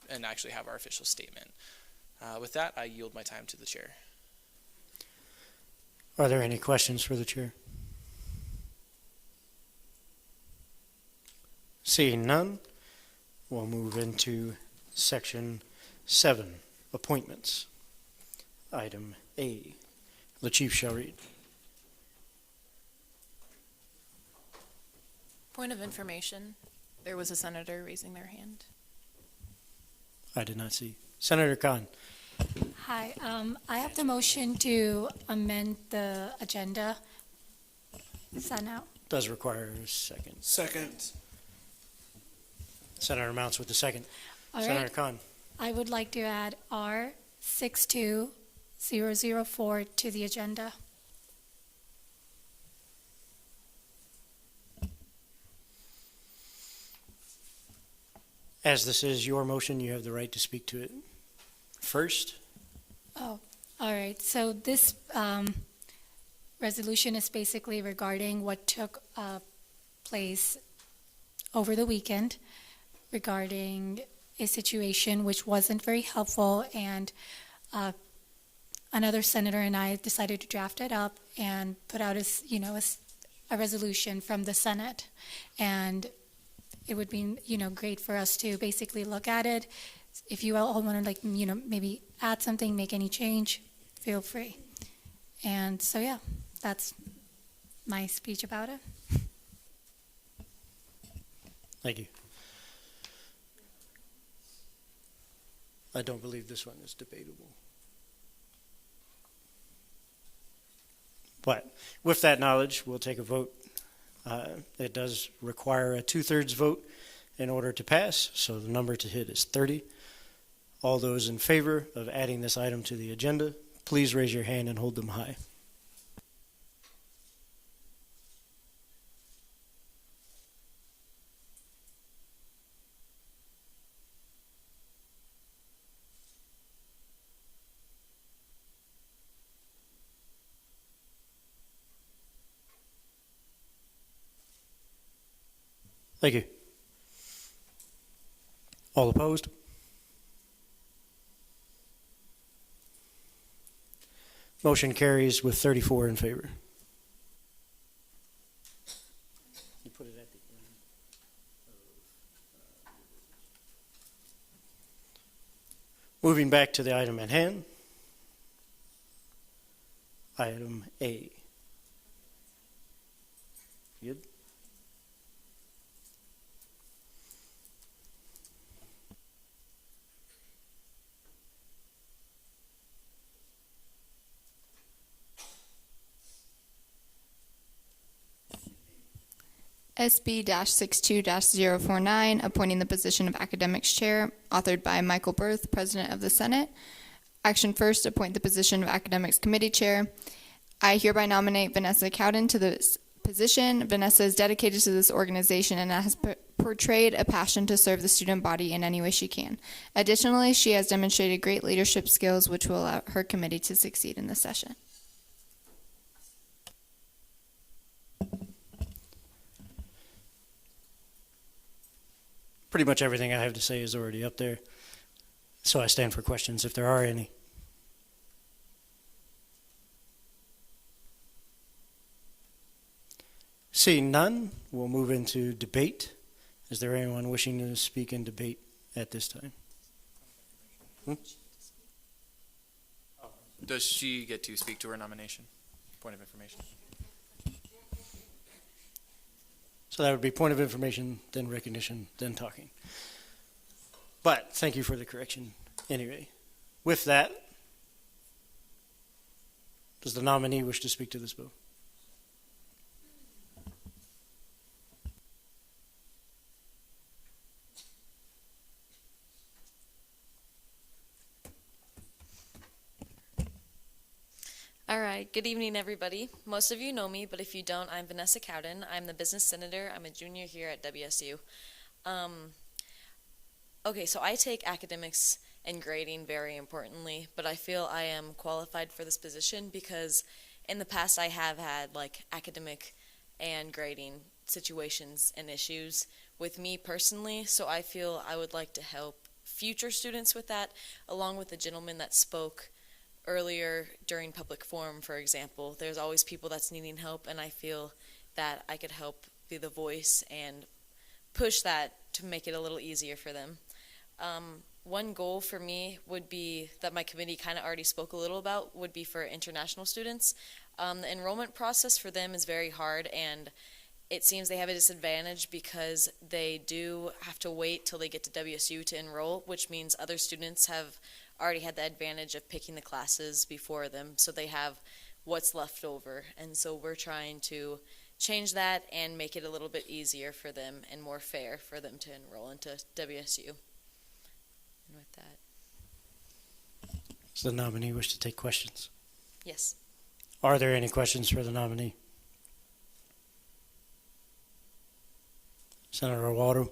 and actually have our official statement. With that, I yield my time to the chair. Are there any questions for the chair? Seeing none, we'll move into section 7, appointments. Item A. The chief shall read. Point of information, there was a senator raising their hand. I did not see. Senator Kahn. Hi, I have the motion to amend the agenda. Is that now? Does require a second. Second. Senator Mounts with the second. All Senator right. Kahn. I would like to add R62004 to the agenda. As this is your motion, you have the right to speak to it first. Oh, all right. So this resolution is basically regarding what took place over the weekend regarding a situation which wasn't very helpful, and another senator and I decided to draft it up and put out a resolution from the Senate, and it would be great for us to basically look at it. If you all want to maybe add something, make any change, feel free. And so yeah, that's my speech about it. Thank you. I don't believe this one is debatable. But with that knowledge, we'll take a vote. It does require a 2/3 vote in order to pass, so the number to hit is 30. All those in favor of adding this item to the agenda, please raise your hand and hold them high. Thank you. All opposed? Motion carries with 34 in favor. You put it at the end. Moving back to the item at hand. Item A. Good. SB-62-049, appointing the position of Academics Chair, authored by Michael Berth, President of the Senate. Action first, appoint the position of Academics Committee Chair. I hereby nominate Vanessa Cowan to this position. Vanessa is dedicated to this organization and has portrayed a passion to serve the student body in any way she can. Additionally, she has demonstrated great leadership skills, which will allow her committee to succeed in this session. Pretty much everything I have to say is already up there, so I stand for questions if there are any. Seeing none, we'll move into debate. Is there anyone wishing to speak in debate at this time? Does she get to speak to her nomination? Point of information. So that would be point of information, then recognition, then talking. But thank you for the correction. Anyway, with that, does the nominee wish to speak to this bill? All right, good evening, everybody. Most of you know me, but if you don't, I'm Vanessa Cowan. I'm the business senator. I'm a junior here at WSU. Okay, so I take academics and grading very importantly, but I feel I am qualified for this position because in the past I have had academic and grading situations and issues with me personally, so I feel I would like to help future students with that, along with the gentleman that spoke earlier during public forum, for example. There's always people that's needing help, and I feel that I could help be the voice and push that to make it a little easier for them. One goal for me would be, that my committee kind of already spoke a little about, would be for international students. The enrollment process for them is very hard, and it seems they have a disadvantage because they do have to wait till they get to WSU to enroll, which means other students have already had the advantage of picking the classes before them, so they have what's left over. And so we're trying to change that and make it a little bit easier for them and more fair for them to enroll into WSU. And with that. Does the nominee wish to take questions? Yes. Are there any questions for the nominee? Senator Waldo.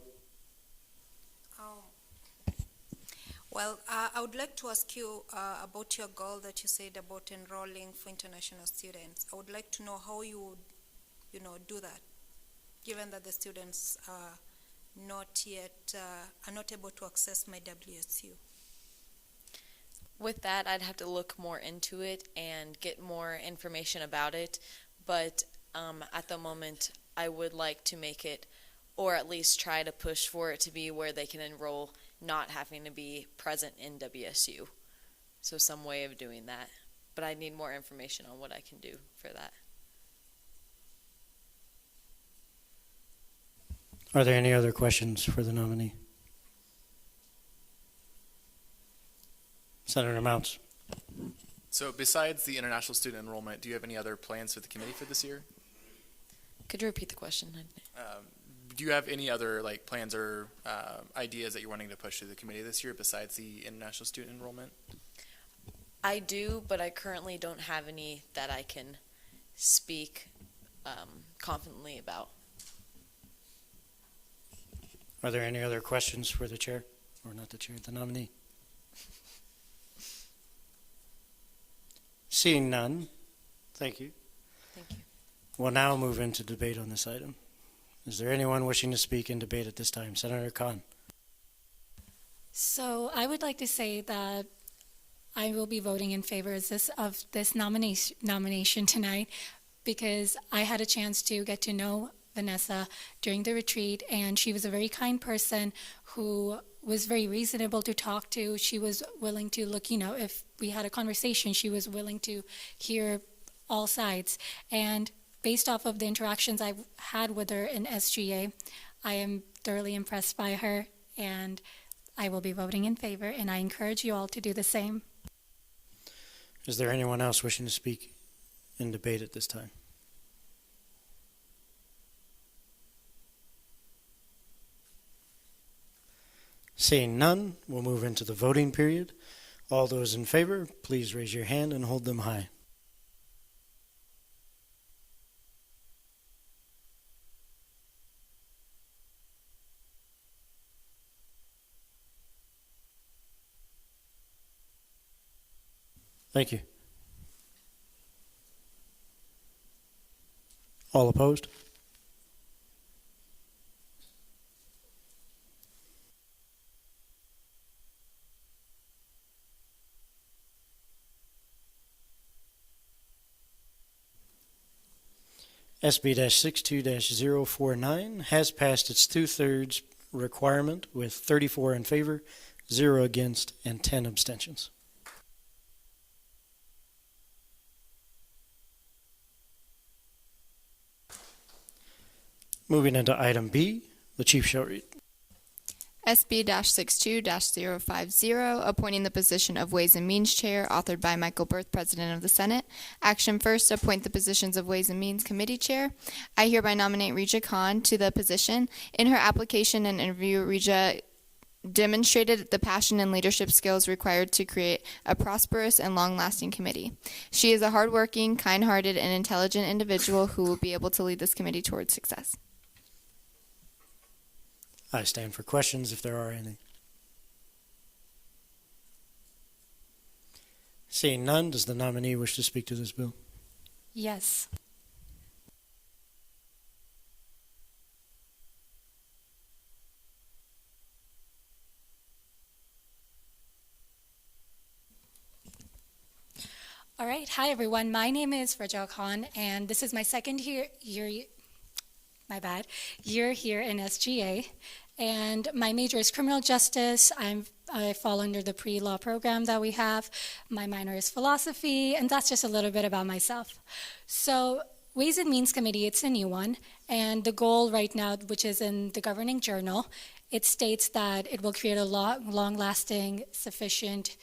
Well, I would like to ask you about your goal that you said about enrolling for international students. I would like to know how you would, do that, given that the students are not able to access my WSU. With that, I'd have to look more into it and get more information about it. But at the moment, I would like to make it, or at least try to push for it to be where they can enroll, not having to be present in WSU. So some way of doing that. But I need more information on what I can do for that. Are there any other questions for the nominee? Senator Mounts. So besides the international student enrollment, do you have any other plans for the committee for this year? Could you repeat the question? Do you have any other plans or ideas that you're wanting to push to the committee this year besides the international student enrollment? I do, but I currently don't have any that I can speak confidently about. Are there any other questions for the chair? Or not the chair, the nominee? Seeing none, thank you. Thank you. We'll now move into debate on this item. Is there anyone wishing to speak in debate at this time? Senator Kahn. So I would like to say that I will be voting in favor of this nomination tonight, because I had a chance to get to know Vanessa during the retreat, and she was a very kind person who was very reasonable to talk to. She was willing to look, if we had a conversation, she was willing to hear all sides. And based off of the interactions I've had with her in SGA, I am thoroughly impressed by her, and I will be voting in favor, and I encourage you all to do the same. Is there anyone else wishing to speak in debate at this time? Seeing none, we'll move into the voting period. All those in favor, please raise your hand and hold them high. Thank you. All opposed? SB-62-049 has passed its two-thirds requirement with 34 in favor, 0 against, and 10 abstentions. Moving into item B, the chief shall read. SB-62-050, appointing the position of Ways and Means Chair, authored by Michael Berth, President of the Senate. Action first, appoint the positions of Ways and Means Committee Chair. I hereby nominate Rija Khan to the position. In her application and interview, Rija demonstrated the passion and leadership skills required to create a prosperous and long-lasting committee. She is a hardworking, kind-hearted, and intelligent individual who will be able to lead this committee towards success. I stand for questions if there are any. Seeing none, does the nominee wish to speak to this bill? Yes. All right. Hi, everyone. My name is Sen Kahn, and this is my second year here in SGA. And my major is criminal justice. I fall under the pre-law program that we have. My minor is philosophy, and that's just a little bit about myself. So Ways and Means Committee, it's a new one, and the goal right now, which is in the governing journal, it states that it will create a long-lasting, sufficient,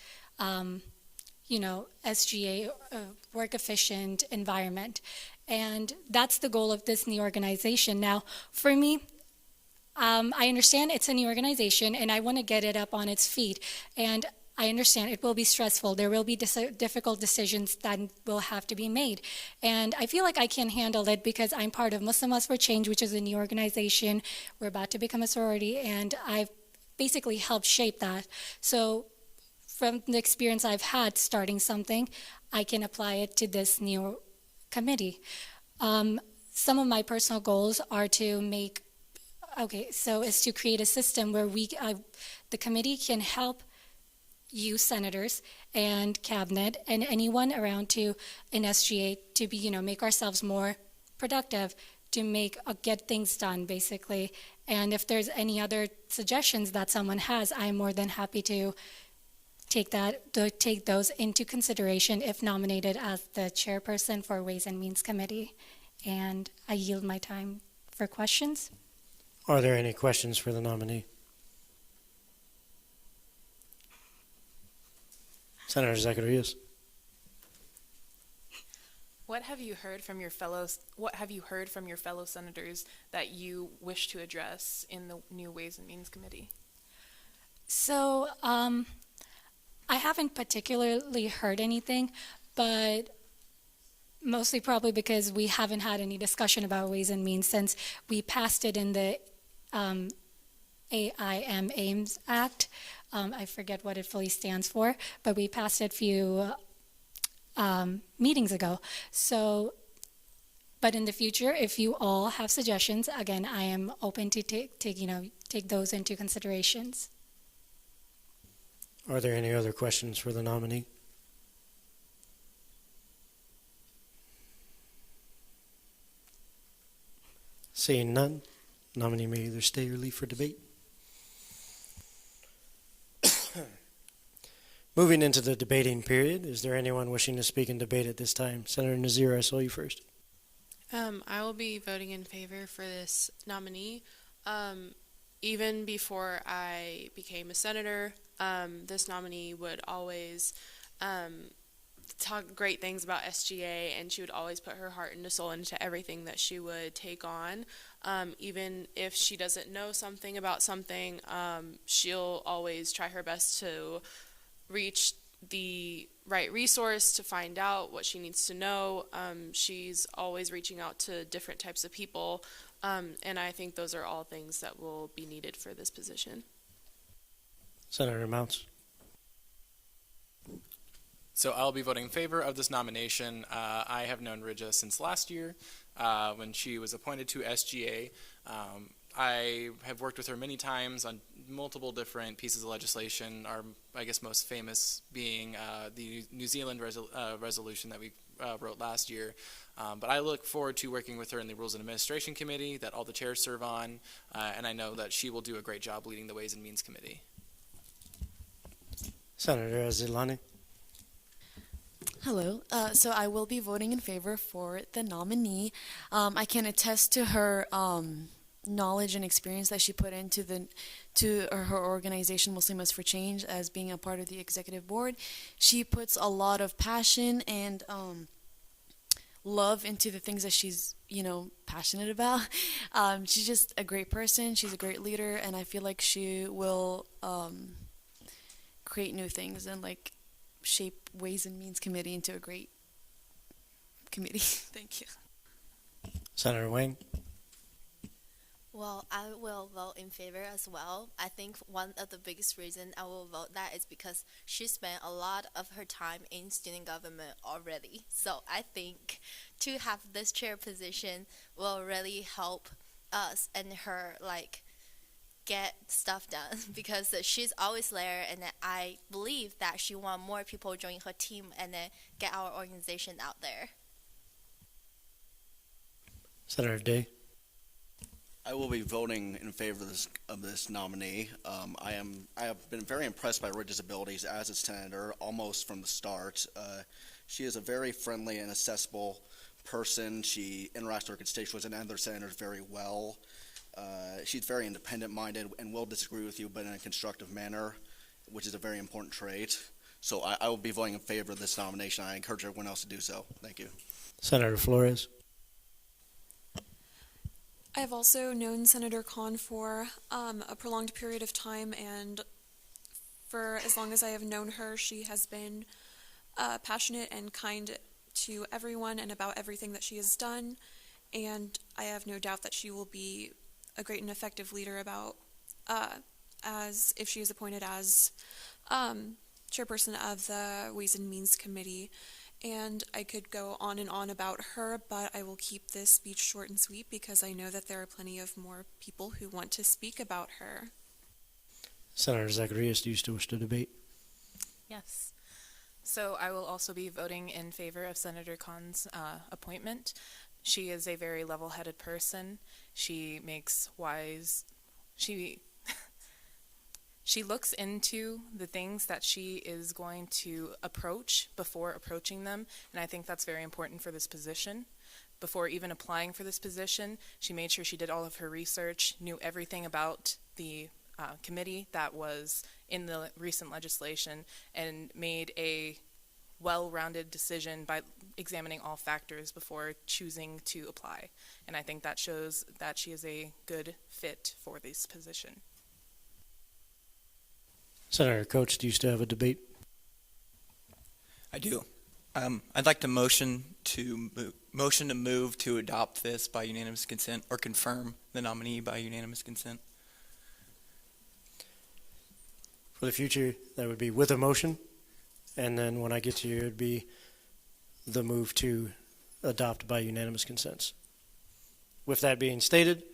SGA work-efficient environment. And that's the goal of this new organization. Now, for me, I understand it's a new organization, and I want to get it up on its feet. And I understand it will be stressful. There will be difficult decisions that will have to be made. And I feel like I can handle it because I'm part of Muslim Us for Change, which is a new organization. We're about to become a sorority, and I've basically helped shape that. So from the experience I've had starting something, I can apply it to this new committee. Some of my personal goals are to is to create a system where the committee can help you senators and cabinet and anyone around in SGA to make ourselves more productive, to get things done basically. And if there's any other suggestions that someone has, I'm more than happy to take those into consideration if nominated as the chairperson for Ways and Means Committee. And I yield my time for questions. Are there any questions for the nominee? Senator Zachary, yes. What have you heard from your fellow senators that you wish to address in the new Ways and Means Committee? So, I haven't particularly heard anything, but mostly probably because we haven't had any discussion about Ways and Means since we passed it in the AIM-AIMS Act. I forget what it fully stands for, but we passed it a few meetings ago. So, but in the future, if you all have suggestions, again, I am open to take those into considerations. Are there any other questions for the nominee? Seeing none, nominee may either stay or leave for debate. Moving into the debating period, is there anyone wishing to speak in debate at this time? Senator Nazir, I saw you first. I will be voting in favor for this nominee. Even before I became a senator, this nominee would always talk great things about SGA, and she would always put her heart and soul into everything that she would take on. Even if she doesn't know something about something, she'll always try her best to reach the right resource to find out what she needs to know. She's always reaching out to different types of people, and I think those are all things that will be needed for this position. Senator Mounts. So I'll be voting in favor of this nomination. I have known Rija since last year when she was appointed to SGA. I have worked with her many times on multiple different pieces of legislation, our, I guess, most famous being the New Zealand resolution that we wrote last year. But I look forward to working with her in the Rules and Administration Committee that all the chairs serve on, and I know that she will do a great job leading the Ways and Means Committee. Senator Zilani. Hello. So I will be voting in favor for the nominee. I can attest to her knowledge and experience that she put into her organization, Muslim Us for Change, as being a part of the executive board. She puts a lot of passion and love into the things that she's, passionate about. She's just a great person. She's a great leader, and I feel like she will create new things and shape Ways and Means Committee into a great committee. Thank you. Senator Wayne. Well, I will vote in favor as well. I think one of the biggest reasons I will vote that is because she spent a lot of her time in student government already. So I think to have this chair position will really help us and her get stuff done because she's always there, and then I believe that she wants more people join her team and then get our organization out there. Senator Day. I will be voting in favor of this nominee. I have been very impressed by Ridge's abilities as a senator almost from the start. She is a very friendly and accessible person. She interacts with her constituents and other senators very well. She's very independent-minded and will disagree with you, but in a constructive manner, which is a very important trait. So I will be voting in favor of this nomination. I encourage everyone else to do so. Thank you. Senator Flores. I've also known Senator Kahn for a prolonged period of time, and for as long as I have known her, she has been passionate and kind to everyone and about everything that she has done, and I have no doubt that she will be a great and effective leader about as if she is appointed as chairperson of the Ways and Means Committee. And I could go on and on about her, but I will keep this speech short and sweet because I know that there are plenty of more people who want to speak about her. Senator Zachary, do you still wish to debate? Yes. So I will also be voting in favor of Senator Kahn's appointment. She is a very level-headed person. She makes wise... She looks into the things that she is going to approach before approaching them, and I think that's very important for this position. Before even applying for this position, she made sure she did all of her research, knew everything about the committee that was in the recent legislation, and made a well-rounded decision by examining all factors before choosing to apply. And I think that shows that she is a good fit for this position. Senator Coates, do you still have a debate? I do. I'd like to motion to move to adopt this by unanimous consent or confirm the nominee by unanimous consent. For the future, that would be with a motion, and then when I get to you, it would be the move to adopt by unanimous consent. With that being stated,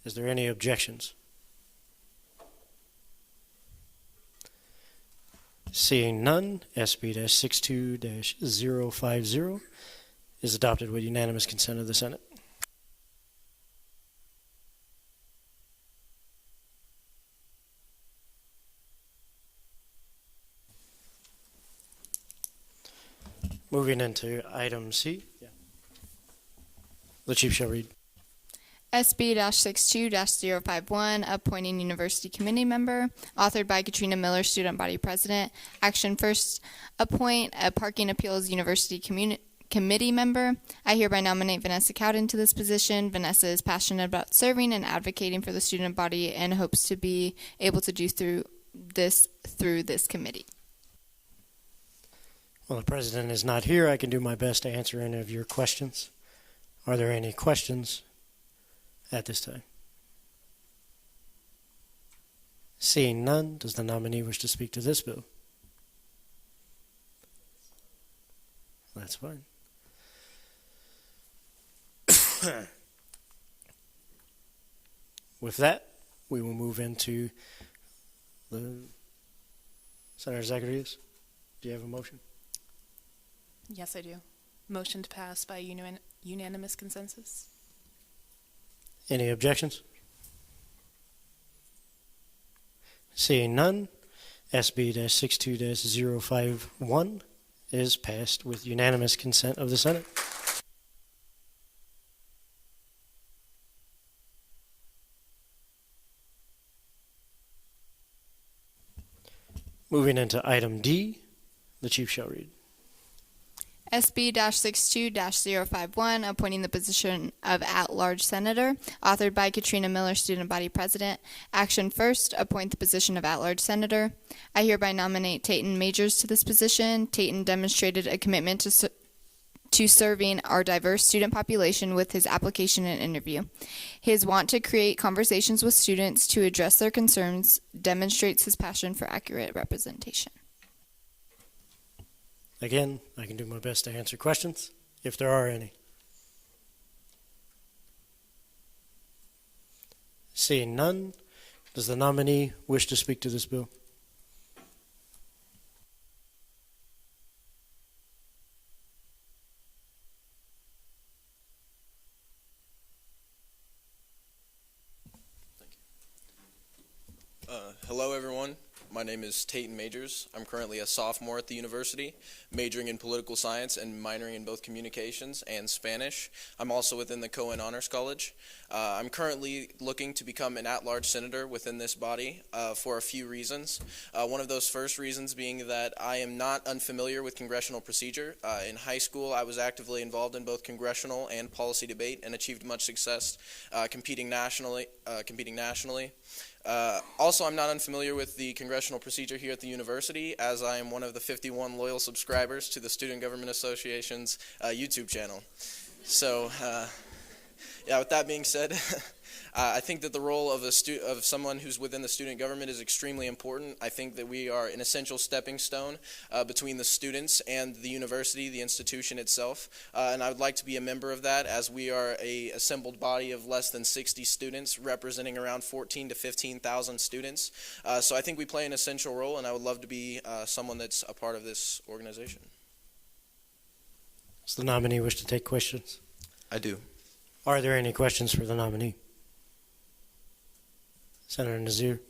is there any objections? Seeing none, SB-62-050 is adopted with unanimous consent of the Senate. Moving into item C. The Chief shall read. SB-62-051, appointing university committee member, authored by Katrina Miller, student body president. Action first, appoint a parking appeals university committee member. I hereby nominate Vanessa Cowan to this position. Vanessa is passionate about serving and advocating for the student body and hopes to be able to do through this committee. Well, the president is not here. I can do my best to answer any of your questions. Are there any questions at this time? Seeing none, does the nominee wish to speak to this bill? That's fine. With that, we will move into the Senator Zachary. Do you have a motion? Yes, I do. Motion to pass by unanimous consensus. Any objections? Seeing none, SB-62-051 is passed with unanimous consent of the Senate. Moving into item D, the Chief shall read. SB-62-051, appointing the position of at-large senator, authored by Katrina Miller, student body president. Action first, appoint the position of at-large senator. I hereby nominate Tayton Majors to this position. Tayton demonstrated a commitment to serving our diverse student population with his application and interview. His want to create conversations with students to address their concerns demonstrates his passion for accurate representation. Again, I can do my best to answer questions, if there are any. Seeing none, Does the nominee wish to speak to this bill? Hello, everyone. My name is Tayton Majors. I'm currently a sophomore at the university, majoring in political science and minoring in both communications and Spanish. I'm also within the Cohen Honors College. I'm currently looking to become an at-large senator within this body for a few reasons. One of those first reasons being that I am not unfamiliar with congressional procedure. In high school, I was actively involved in both congressional and policy debate and achieved much success competing nationally. Also, I'm not unfamiliar with the congressional procedure here at the university, as I am one of the 51 loyal subscribers to the Student Government Association's YouTube channel. So, yeah, with that being said, I think that the role of someone who's within the student government is extremely important. I think that we are an essential stepping stone between the students and the university, the institution itself, and I would like to be a member of that, as we are a assembled body of less than 60 students representing around 14 to 15,000 students. So I think we play an essential role, and I would love to be someone that's a part of this organization. Does the nominee wish to take questions? I do. Are there any questions for the nominee? Senator Nazir.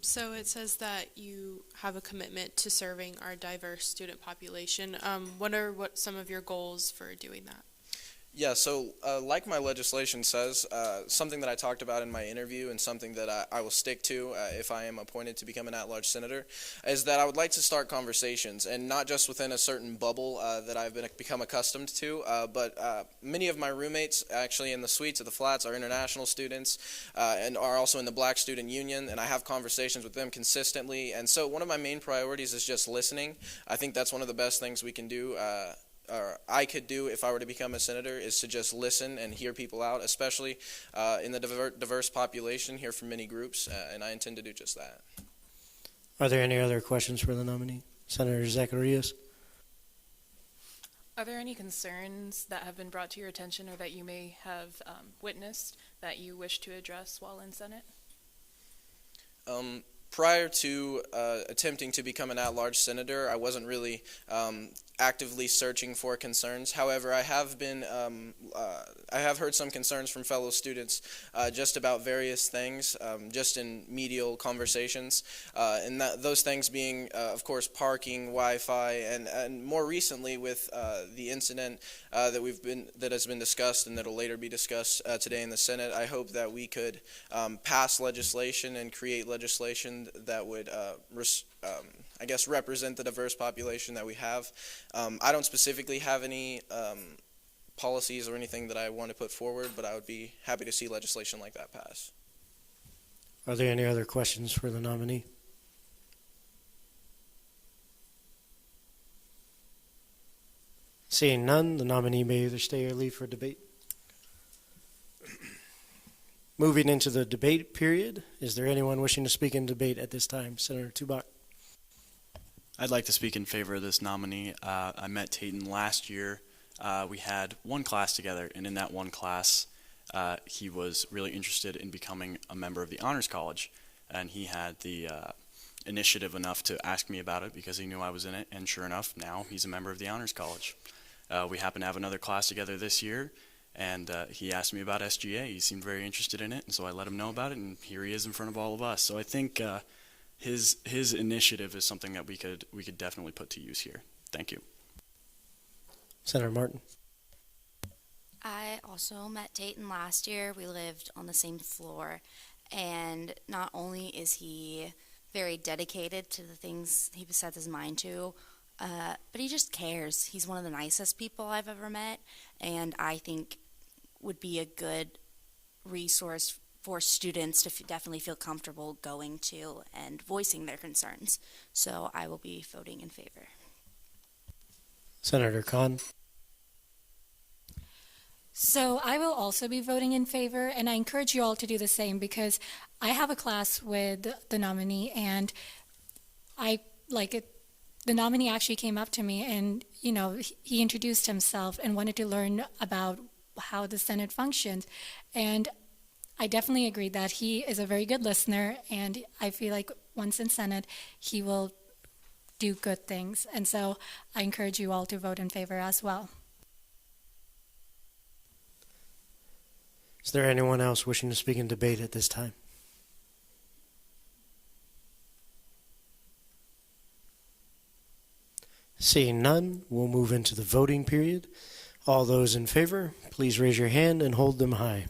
So it says that you have a commitment to serving our diverse student population. What are some of your goals for doing that? Yeah, so like my legislation says, something that I talked about in my interview and something that I will stick to if I am appointed to become an at-large senator, is that I would like to start conversations, and not just within a certain bubble that I've become accustomed to, but many of my roommates actually in the suites at the flats are international students and are also in the Black Student Union, and I have conversations with them consistently. And so one of my main priorities is just listening. I think that's one of the best things we can do, or I could do if I were to become a senator, is to just listen and hear people out, especially in the diverse population, hear from many groups, and I intend to do just that. Are there any other questions for the nominee? Senator Zachary. Are there any concerns that have been brought to your attention or that you may have witnessed that you wish to address while in Senate? Prior to attempting to become an at-large senator, I wasn't really actively searching for concerns. However, I have heard some concerns from fellow students just about various things, just in medial conversations, and those things being, of course, parking, Wi-Fi, and more recently with the incident that has been discussed and that will later be discussed today in the Senate. I hope that we could pass legislation and create legislation that would, I guess, represent the diverse population that we have. I don't specifically have any policies or anything that I want to put forward, but I would be happy to see legislation like that pass. Are there any other questions for the nominee? Seeing none, the nominee may either stay or leave for debate. Moving into the debate period, is there anyone wishing to speak in debate at this time? Senator Tubach. I'd like to speak in favor of this nominee. I met Tayton last year. We had one class together, and in that one class, he was really interested in becoming a member of the Honors College, and he had the initiative enough to ask me about it because he knew I was in it, and sure enough, now he's a member of the Honors College. We happen to have another class together this year, and he asked me about SGA. He seemed very interested in it, and so I let him know about it, and here he is in front of all of us. So I think his initiative is something that we could definitely put to use here. Thank you. Senator Martin. I also met Tayton last year. We lived on the same floor, and not only is he very dedicated to the things he sets his mind to, but he just cares. He's one of the nicest people I've ever met, and I think would be a good resource for students to definitely feel comfortable going to and voicing their concerns. So I will be voting in favor. Senator Kahn. So I will also be voting in favor, and I encourage you all to do the same because I have a class with the nominee, and I like it. The nominee actually came up to me and, he introduced himself and wanted to learn about how the Senate functions. And I definitely agree that he is a very good listener, and I feel like once in Senate, he will do good things. And so I encourage you all to vote in favor as well. Is there anyone else wishing to speak in debate at this time? Seeing none, we'll move into the voting period. All those in favor, please raise your hand and hold them high.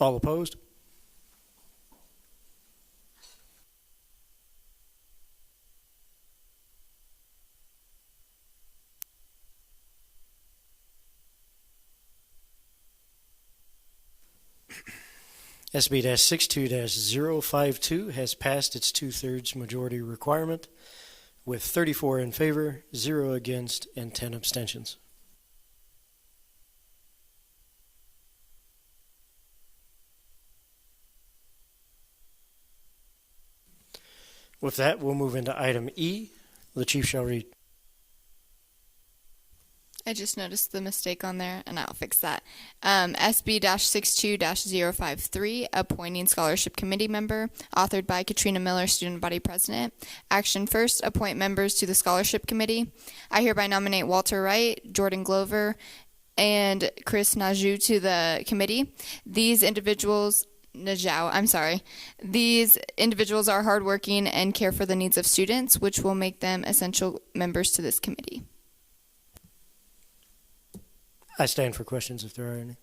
All opposed? SB-62-052 has passed its two-thirds majority requirement with 34 in favor, 0 against, and 10 abstentions. With that, we'll move into item E. The chief shall read. I just noticed the mistake on there, and I'll fix that. SB-62-053, appointing scholarship committee member, authored by Katrina Miller, student body president. Action first, appoint members to the scholarship committee. I hereby nominate Walter Wright, Jordan Glover, and Chris Najou to the committee. These individuals These individuals are hardworking and care for the needs of students, which will make them essential members to this committee. I stand for questions if there are any.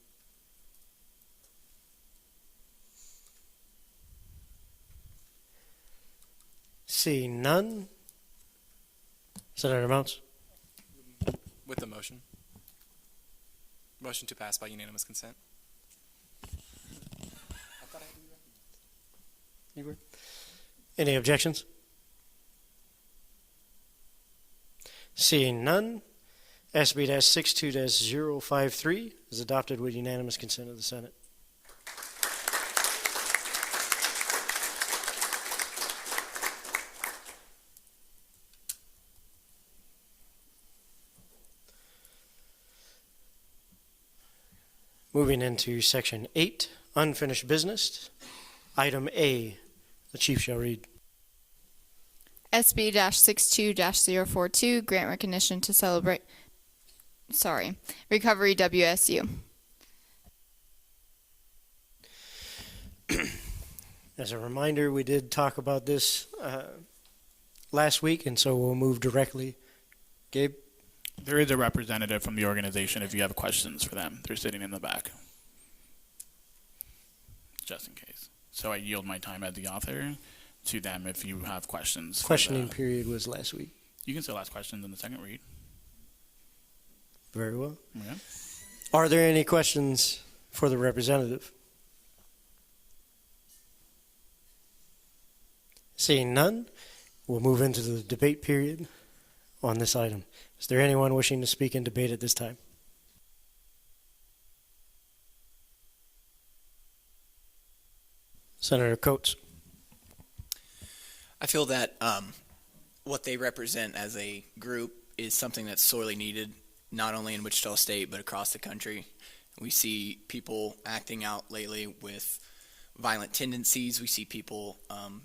Seeing none. Senator Mounts. With the motion. Motion to pass by unanimous consent. Any objections? Seeing none, SB-62-053 is adopted with unanimous consent of the Senate. Moving into Section 8, Unfinished Business. Item A, the chief shall read. SB-62-042, grant recognition to Recovery WSU. As a reminder, we did talk about this last week, and so we'll move directly. Gabe? There is a representative from the organization if you have questions for them. They're sitting in the back, just in case. So I yield my time as the author to them if you have questions. Questioning period was last week. You can still ask questions in the second read. Very well. Yeah. Are there any questions for the representative? Seeing none, we'll move into the debate period on this item. Is there anyone wishing to speak in debate at this time? Senator Coates. I feel that what they represent as a group is something that's sorely needed, not only in Wichita State, but across the country. We see people acting out lately with violent tendencies. We see people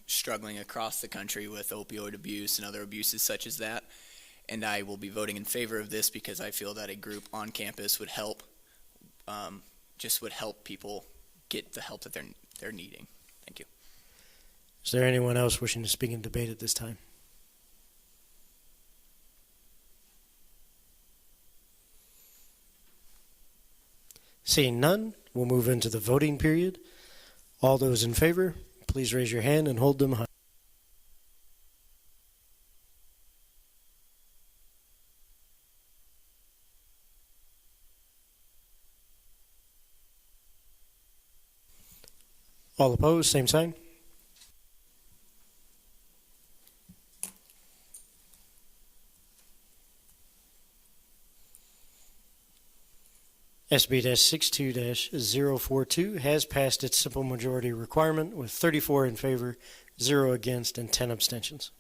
struggling across the country with opioid abuse and other abuses such as that. And I will be voting in favor of this because I feel that a group on campus would help, would help people get the help that they're needing. Thank you. Is there anyone else wishing to speak in debate at this time? Seeing none, we'll move into the voting period. All those in favor, please raise your hand and hold them high. All opposed, same sign. SB-62-042 has passed its simple majority requirement with 34 in favor, 0 against, and 10 abstentions.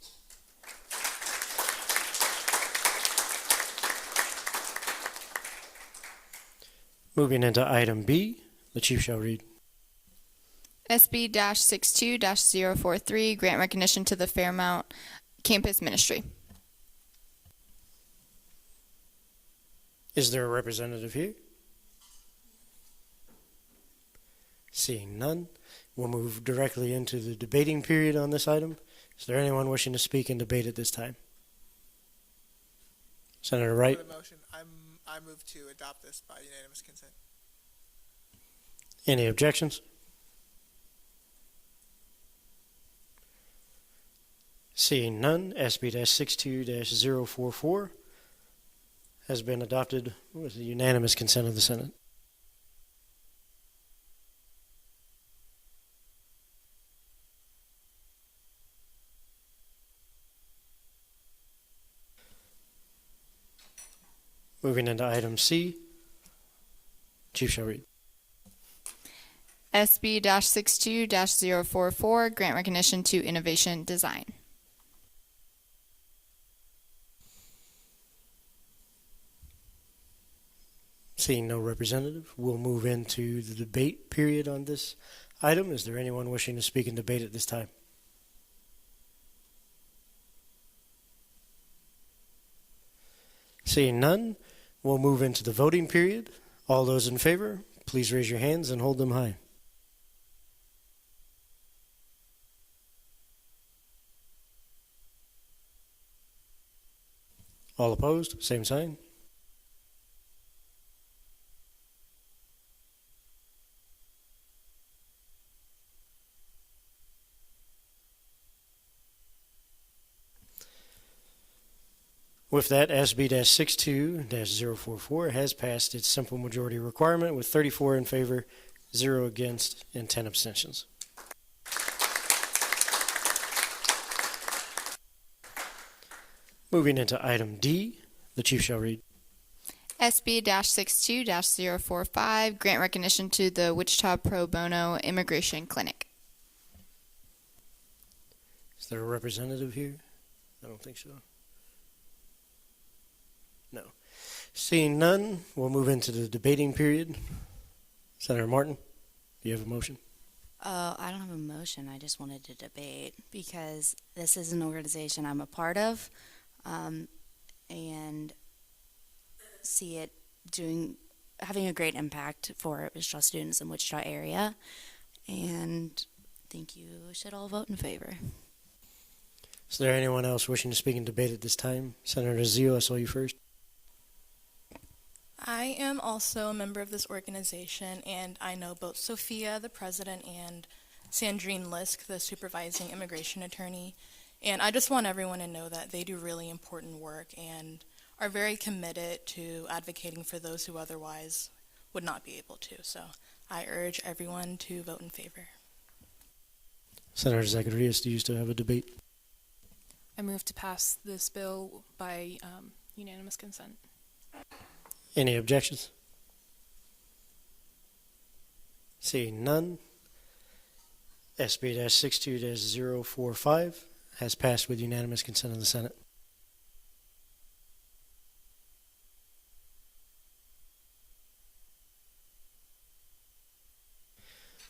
Moving into item B, the chief shall read. SB-62-043, grant recognition to the Fairmount Campus Ministry. Is there a representative here? Seeing none, we'll move directly into the debating period on this item. Is there anyone wishing to speak in debate at this time? Senator Wright. For the motion, I move to adopt this by unanimous consent. Any objections? Seeing none, SB-62-044 has been adopted with the unanimous consent of the Senate. Moving into item C, Chief shall read. SB-62-044, grant recognition to innovation design. Seeing no representative, we'll move into the debate period on this item. Is there anyone wishing to speak in debate at this time? Seeing none, we'll move into the voting period. All those in favor, please raise your hands and hold them high. All opposed, same sign. With that, SB-62-044 has passed its simple majority requirement with 34 in favor, 0 against, and 10 abstentions. Moving into item D, the Chief shall read. SB-62-045, grant recognition to the Wichita Pro Bono Immigration Clinic. Is there a representative here? I don't think so. No. Seeing none, we'll move into the debating period. Senator Martin, do you have a motion? I don't have a motion. I just wanted to debate because this is an organization I'm a part of, and see it having a great impact for Wichita students in Wichita area, and I think you should all vote in favor. Is there anyone else wishing to speak in debate at this time? Senator Nazir, I saw you first. I am also a member of this organization, and I know both Sophia, the president, and Sandrine Lisk, the supervising immigration attorney. And I just want everyone to know that they do really important work and are very committed to advocating for those who otherwise would not be able to. So I urge everyone to vote in favor. Senator Zachary, do you still have a debate? I move to pass this bill by unanimous consent. Any objections? Seeing none, SB-62-045 has passed with unanimous consent of the Senate.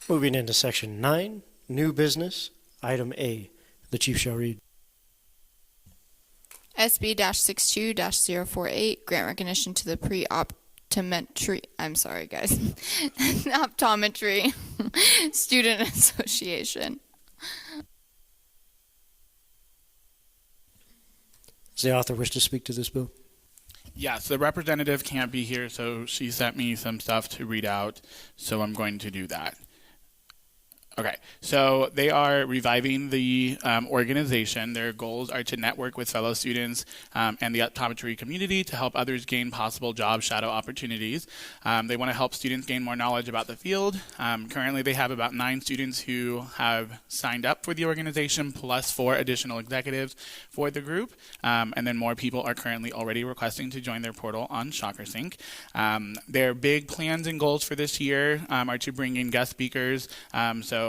Moving into Section 9, New Business, Item A. The Chief shall read. SB-62-048, grant recognition to the optometry Student Association. Does the author wish to speak to this bill? Yes, the representative can't be here, so she sent me some stuff to read out, so I'm going to do that. Okay, so they are reviving the organization. Their goals are to network with fellow students and the optometry community to help others gain possible job shadow opportunities. They want to help students gain more knowledge about the field. Currently, they have about 9 students who have signed up for the organization, plus 4 additional executives for the group. And then more people are currently already requesting to join their portal on ShockerSync. Their big plans and goals for this year are to bring in guest speakers. So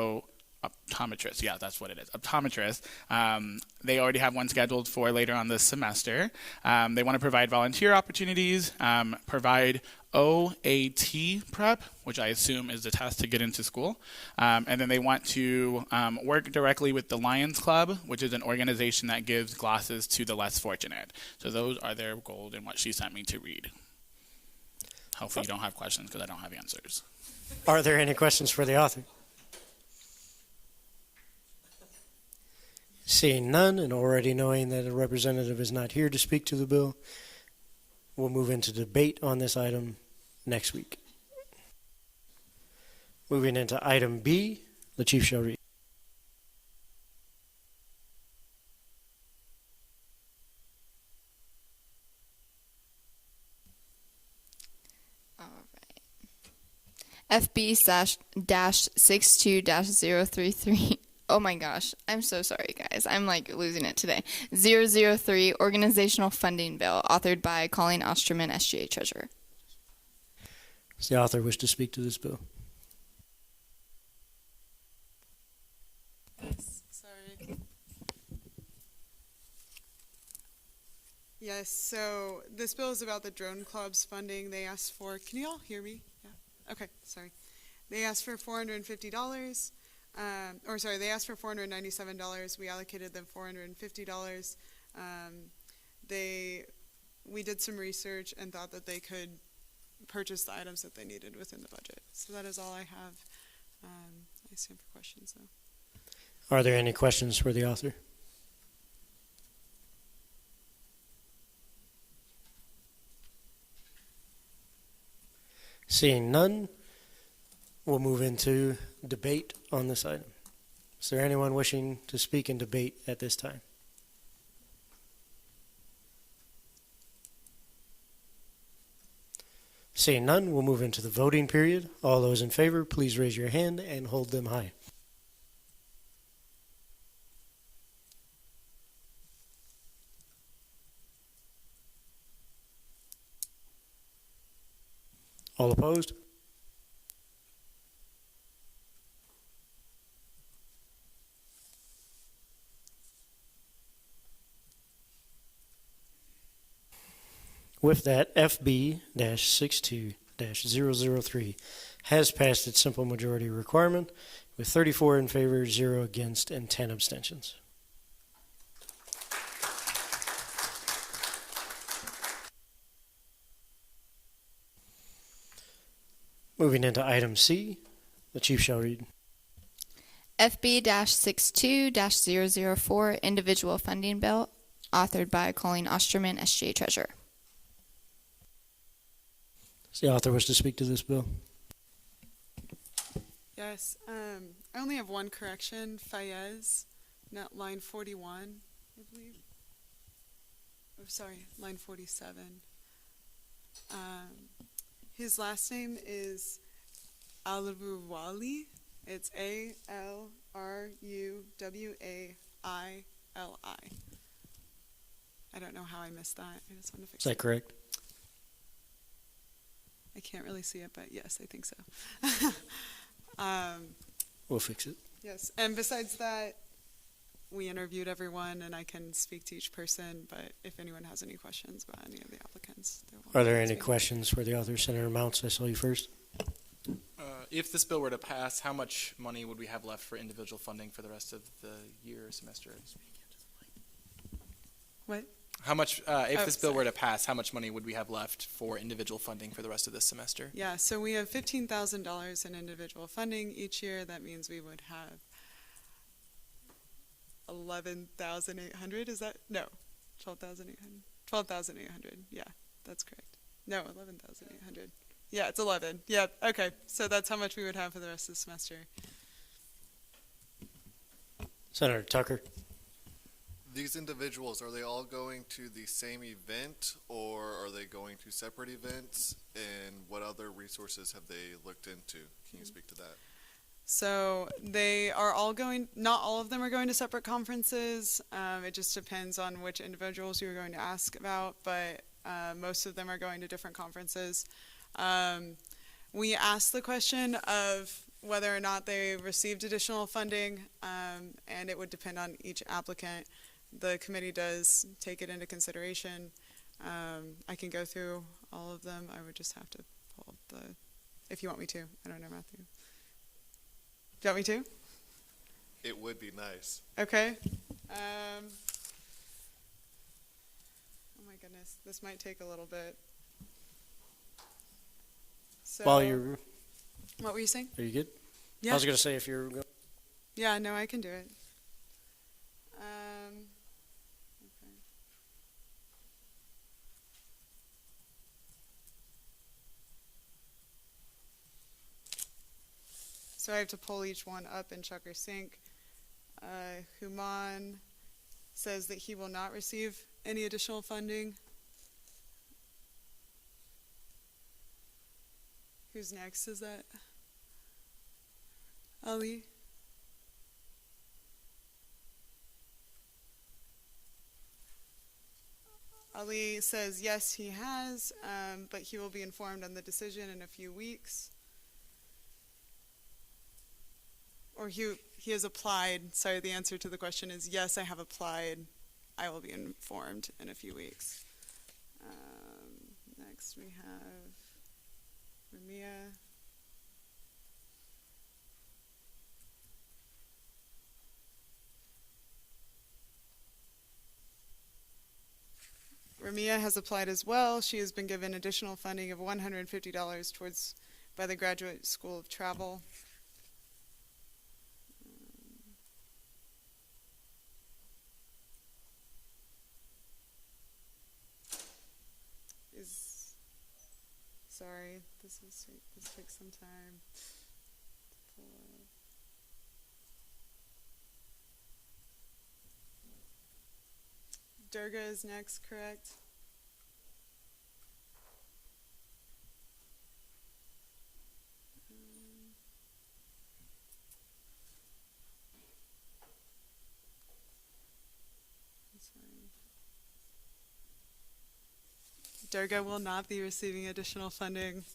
optometrist. Yeah, that's what it is. Optometrist. They already have one scheduled for later on this semester. They want to provide volunteer opportunities, provide OAT prep, which I assume is the test to get into school. And then they want to work directly with the Lions Club, which is an organization that gives glasses to the less fortunate. So those are their goals and what she sent me to read. Hopefully you don't have questions because I don't have answers. Are there any questions for the author? Seeing none and already knowing that a representative is not here to speak to the bill, we'll move into debate on this item next week. Moving into item B, the chief shall read. FB-62-033. Oh my gosh. I'm so sorry, guys. I'm like losing it today. 003 Organizational Funding Bill, authored by Colleen Osterman, SGA Treasurer. Does the author wish to speak to this bill? Sorry. Yes, so this bill is about the drone club's funding. They asked for, can you all hear me? Yeah. Okay, sorry. They asked for $450. They asked for $497. We allocated them $450. We did some research and thought that they could purchase the items that they needed within the budget. So that is all I have. I stand for questions, though. Are there any questions for the author? Seeing none, we'll move into debate on this item. Is there anyone wishing to speak in debate at this time? Seeing none, we'll move into the voting period. All those in favor, please raise your hand and hold them high. All opposed? With that, FB-62-003 has passed its simple majority requirement with 34 in favor, 0 against, and 10 abstentions. Moving into item C, the chief shall read. FB-62-004 Individual Funding Bill, authored by Colleen Osterman, SGA Treasurer. Does the author wish to speak to this bill? Yes, I only have one correction. Fayez, not line 41, I believe. Oh, sorry, line 47. His last name is Al-Ruwali. It's A-L-R-U-W-A-I-L-I. I don't know how I missed that. I just want to fix it. Is that correct? I can't really see it, but yes, I think so. We'll fix it. Yes, and besides that, we interviewed everyone, and I can speak to each person, but if anyone has any questions about any of the applicants. Are there any questions for the author? Senator Mounts, I saw you first. If this bill were to pass, how much money would we have left for individual funding for the rest of the year or semester? What? How much, if this bill were to pass, how much money would we have left for individual funding for the rest of this semester? Yeah, so we have $15,000 in individual funding each year. That means we would have 11,800. Is that? No, 12,800. 12,800. Yeah, that's correct. No, 11,800. Yeah, it's 11. Yeah, okay. So that's how much we would have for the rest of the semester. Senator Tucker. These individuals, are they all going to the same event, or are they going to separate events? And what other resources have they looked into? Can you speak to that? So they are all going, not all of them are going to separate conferences. It just depends on which individuals you're going to ask about, but most of them are going to different conferences. We asked the question of whether or not they received additional funding, and it would depend on each applicant. The committee does take it into consideration. I can go through all of them. I would just have to pull up the, if you want me to. I don't know, Matthew. Do you want me to? It would be nice. Okay. Oh my goodness, this might take a little bit. So, While you're... what were you saying? Are you good? Yeah. I was going to say if you're... Yeah, no, I can do it. Okay. So I have to pull each one up in Chuck or Sync. Human says that he will not receive any additional funding. Who's next? Is that Ali? Ali says yes, he has, but he will be informed on the decision in a few weeks. Or he has applied. Sorry, the answer to the question is yes, I have applied. I will be informed in a few weeks. Next we have Ramia. Ramia has applied as well. She has been given additional funding of $150 towards by the Graduate School of Travel. Sorry, this takes some time to pull up. Durga is next, correct? I'm sorry. Durga will not be receiving additional funding.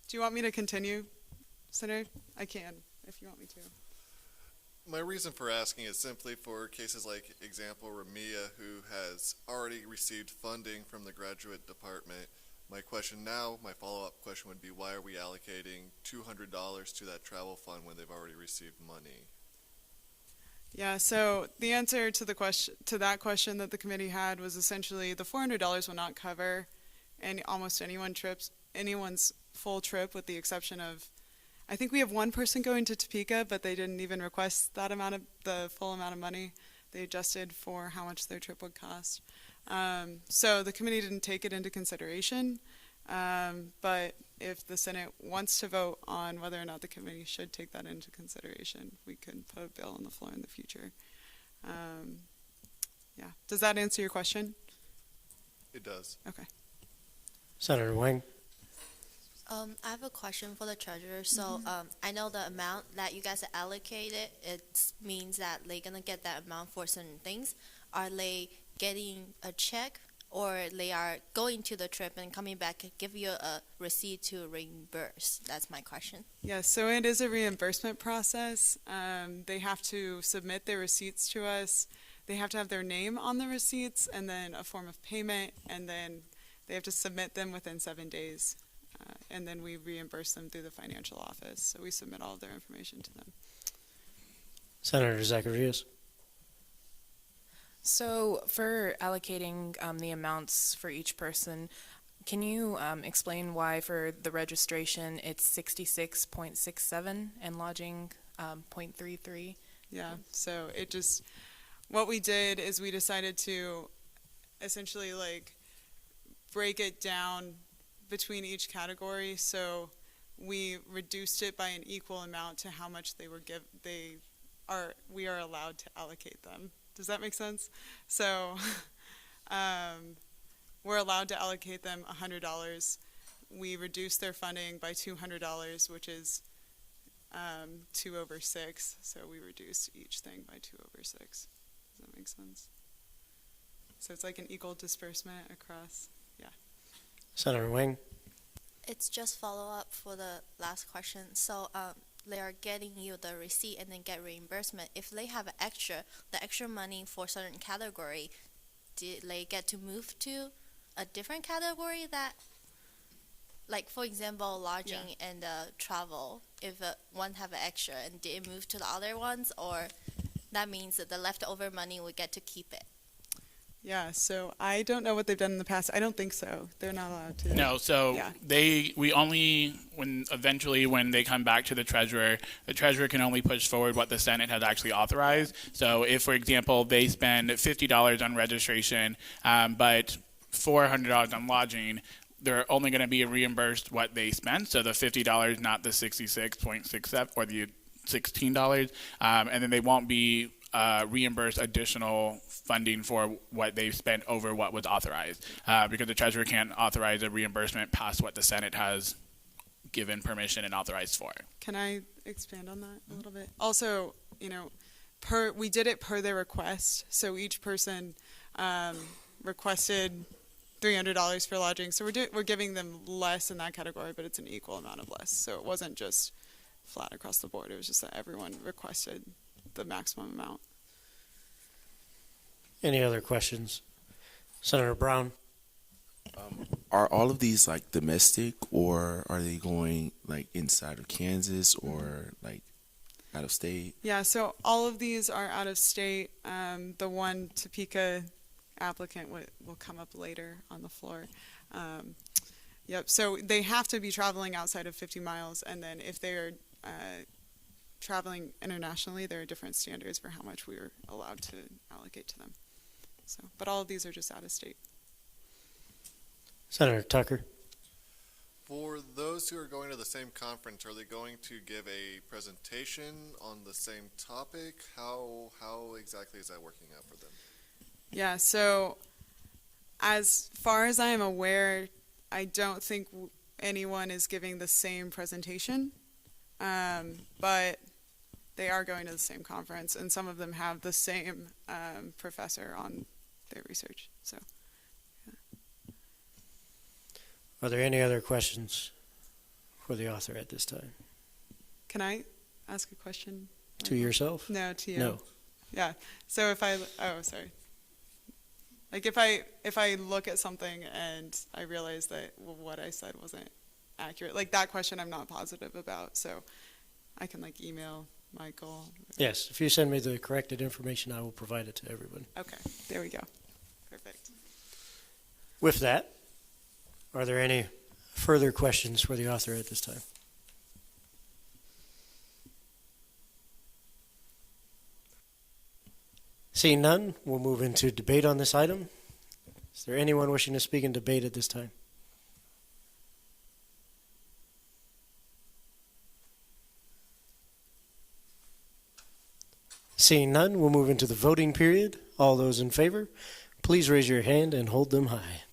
Do you want me to continue, Senator? I can, if you want me to. My reason for asking is simply for cases like, example, Ramia, who has already received funding from the graduate department. My question now, my follow-up question would be, why are we allocating $200 to that travel fund when they've already received money? Yeah, so the answer to the question, to that question that the committee had was essentially the $400 will not cover almost anyone's full trip, with the exception of, I think we have one person going to Topeka, but they didn't even request that amount of the full amount of money. They adjusted for how much their trip would cost. So the committee didn't take it into consideration, but if the Senate wants to vote on whether or not the committee should take that into consideration, we could put a bill on the floor in the future. Yeah, does that answer your question? It does. Okay. Senator Wang. I have a question for the treasurer. So I know the amount that you guys allocated, it means that they're going to get that amount for certain things. Are they getting a check, or they are going to the trip and coming back and give you a receipt to reimburse? That's my question. Yes, so it is a reimbursement process. They have to submit their receipts to us. They have to have their name on the receipts and then a form of payment, and then they have to submit them within 7 days. And then we reimburse them through the financial office. So we submit all of their information to them. Senator Zachary. So for allocating the amounts for each person, can you explain why for the registration it's 66.67 and lodging 0.33? Yeah, so it just, what we did is we decided to essentially break it down between each category, so we reduced it by an equal amount to how much we are allowed to allocate them. Does that make sense? So we're allowed to allocate them $100. We reduced their funding by $200, which is 2/6. So we reduced each thing by 2/6. Does that make sense? So it's like an equal disbursement across. Yeah. Senator Wang. It's just follow up for the last question. So they are getting you the receipt and then get reimbursement. If they have the extra money for certain category, did they get to move to a different category that, like for example, lodging and travel? If one have an extra, and did it move to the other ones, or that means that the leftover money we get to keep it? Yeah, so I don't know what they've done in the past. I don't think so. They're not allowed to. No, so we only, when they come back to the treasurer can only push forward what the Senate has actually authorized. So if, for example, they spend $50 on registration, but $400 on lodging, they're only going to be reimbursed what they spent. So the $50, not the $66.67 or the $16, and then they won't be reimburse additional funding for what they've spent over what was authorized, because the treasurer can't authorize a reimbursement past what the Senate has given permission and authorized for. Can I expand on that a little bit? Also, we did it per their request, so each person requested $300 for lodging. So we're giving them less in that category, but it's an equal amount of less. So it wasn't just flat across the board. It was just that everyone requested the maximum amount. Any other questions? Senator Brown? Are all of these like domestic, or are they going like inside of Kansas or like out of state? Yeah, so all of these are out of state. The one Topeka applicant will come up later on the floor. Yep, so they have to be traveling outside of 50 miles, and then if they're traveling internationally, there are different standards for how much we are allowed to allocate to them. So, but all of these are just out of state. Senator Tucker? For those who are going to the same conference, are they going to give a presentation on the same topic? How exactly is that working out for them? Yeah, so as far as I am aware, I don't think anyone is giving the same presentation, but they are going to the same conference, and some of them have the same professor on their research. So, yeah. Are there any other questions for the author at this time? Can I ask a question? To yourself? No, to you. No. Yeah. So sorry. Like if I look at something and I realize that what I said wasn't accurate, like that question I'm not positive about, so I can like email Michael. Yes, if you send me the corrected information, I will provide it to everyone. Okay, there we go. Perfect. With that, are there any further questions for the author at this time? Seeing none, we'll move into debate on this item. Is there anyone wishing to speak in debate at this time? Seeing none, we'll move into the voting period. All those in favor, please raise your hand and hold them high.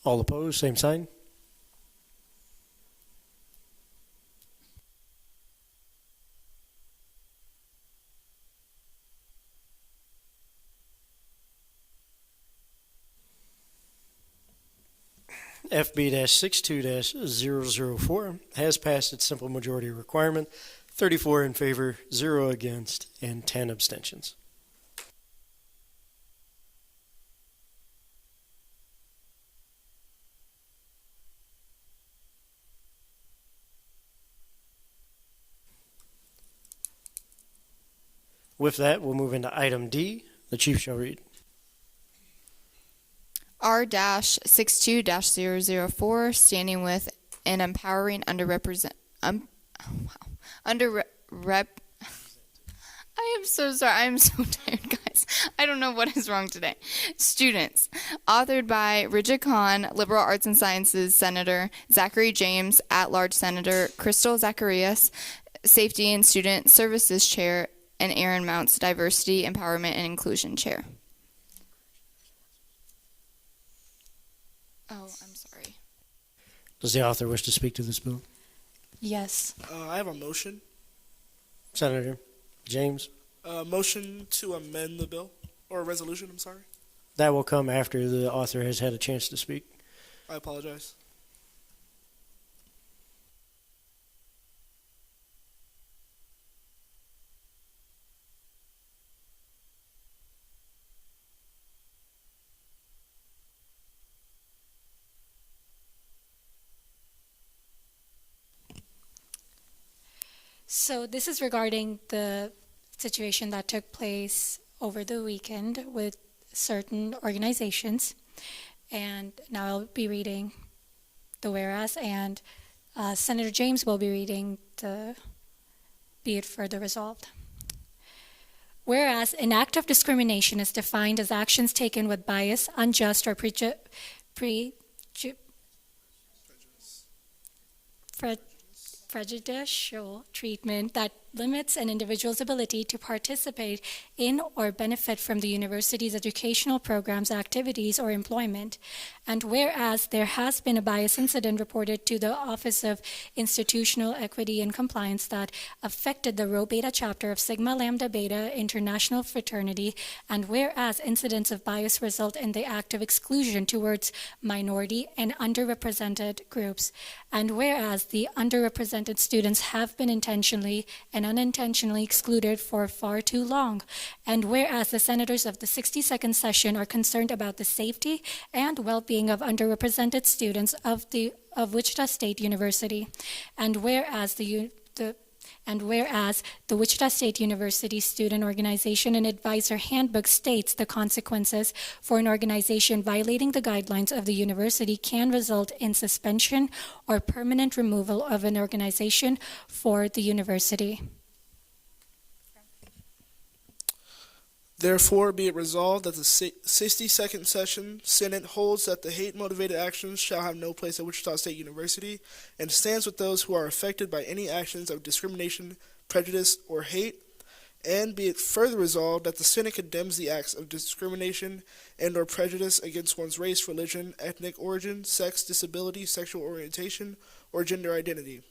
All opposed, same sign. FB-62-004 has passed its simple majority requirement, 34 in favor, 0 against, and 10 abstentions. With that, we'll move into item D. The Chief shall read. R-62-004, standing with and empowering I am so sorry. I am so tired, guys. I don't know what is wrong today. Students. Authored by Sen Kahn, Liberal Arts and Sciences Senator, Zachary James, At-Large Senator, Crystal Zacharias, Safety and Student Services Chair, and Aaron Mounts, Diversity, Empowerment, and Inclusion Chair. Oh, I'm sorry. Does the author wish to speak to this bill? Yes. I have a motion. Senator? James? Motion to amend the bill, or resolution, I'm sorry. That will come after the author has had a chance to speak. I apologize. So this is regarding the situation that took place over the weekend with certain organizations. And now I'll be reading the whereas, and Senator James will be reading the be it further resolved. Whereas an act of discrimination is defined as actions taken with bias, unjust, or prejudicial treatment that limits an individual's ability to participate in or benefit from the university's educational programs, activities, or employment. And whereas there has been a bias incident reported to the Office of Institutional Equity and Compliance that affected the Rho Beta chapter of Sigma Lambda Beta International Fraternity, and whereas incidents of bias result in the act of exclusion towards minority and underrepresented groups, and whereas the underrepresented students have been intentionally and unintentionally excluded for far too long, and whereas the senators of the 62nd session are concerned about the safety and well-being of underrepresented students of Wichita State University, and whereas the Wichita State University Student Organization and Advisor Handbook states the consequences for an organization violating the guidelines of the university can result in suspension or permanent removal of an organization for the university. Therefore, be it resolved that the 62nd Session Senate holds that the hate-motivated actions shall have no place at Wichita State University and stands with those who are affected by any actions of discrimination, prejudice, or hate. And be it further resolved that the Senate condemns the acts of discrimination and or prejudice against one's race, religion, ethnic origin, sex, disability, sexual orientation, or gender identity.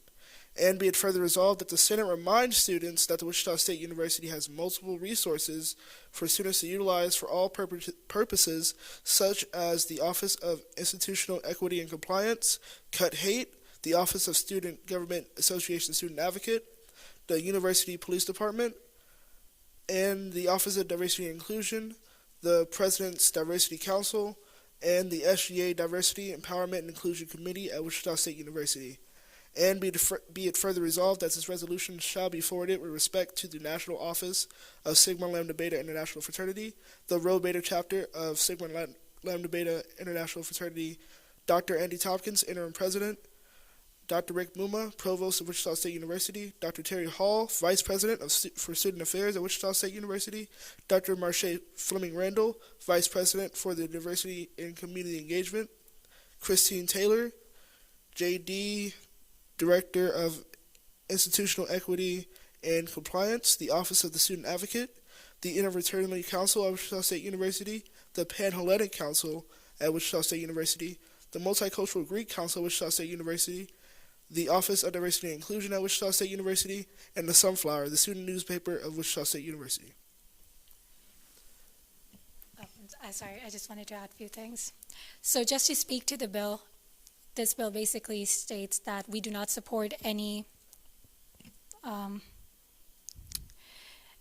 And be it further resolved that the Senate reminds students that the Wichita State University has multiple resources for students to utilize for all purposes, such as the Office of Institutional Equity and Compliance, Cut Hate, the Office of Student Government Association Student Advocate, the University Police Department, and the Office of Diversity and Inclusion, the President's Diversity Council, and the SGA Diversity, Empowerment, and Inclusion Committee at Wichita State University. And be it further resolved that this resolution shall be forwarded with respect to the National Office of Sigma Lambda Beta International Fraternity, the Rho Beta Chapter of Sigma Lambda Beta International Fraternity, Dr. Andy Tompkins, Interim President, Dr. Rick Muma, Provost of Wichita State University, Dr. Terry Hall, Vice President for Student Affairs at Wichita State University, Dr. Marche Fleming Randall, Vice President for the Diversity and Community Engagement, Christine Taylor, J.D., Director of Institutional Equity and Compliance, the Office of the Student Advocate, the Interfraternity Council at Wichita State University, the Pan-Hellenic Council at Wichita State University, the Multicultural Greek Council at Wichita State University, the Office of Diversity and Inclusion at Wichita State University, and the Sunflower, the student newspaper of Wichita State University. Sorry, I just wanted to add a few things. So just to speak to the bill, this bill basically states that we do not support any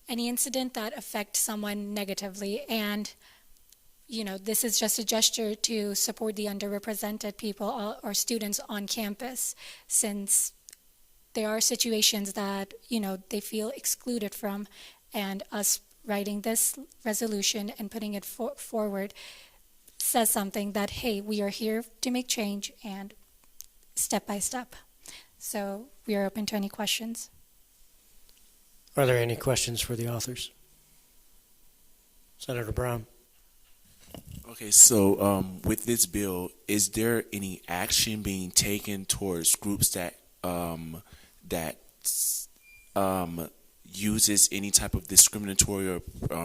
incident that affects someone negatively, and this is just a gesture to support the underrepresented people or students on campus, since there are situations that they feel excluded from, and us writing this resolution and putting it forward says something that, hey, we are here to make change, and step by step. So we are open to any questions. Are there any questions for the authors? Senator Brown. Okay, so with this bill, is there any action being taken towards groups that uses any type of discriminatory or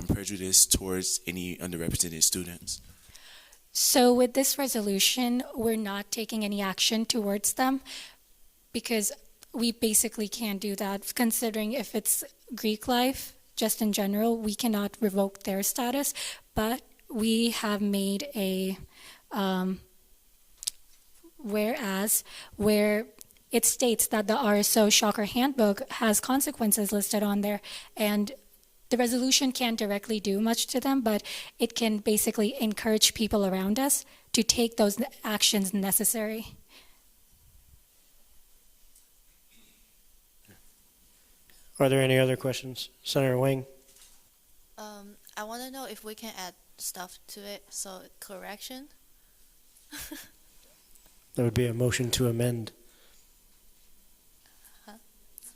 prejudice towards any underrepresented students? So with this resolution, we're not taking any action towards them because we basically can't do that, considering if it's Greek life, just in general, we cannot revoke their status, but we have made a whereas where it states that the RSO Shocker Handbook has consequences listed on there, and the resolution can't directly do much to them, but it can basically encourage people around us to take those actions necessary. Are there any other questions? Senator Wang? I want to know if we can add stuff to it, so correction. That would be a motion to amend.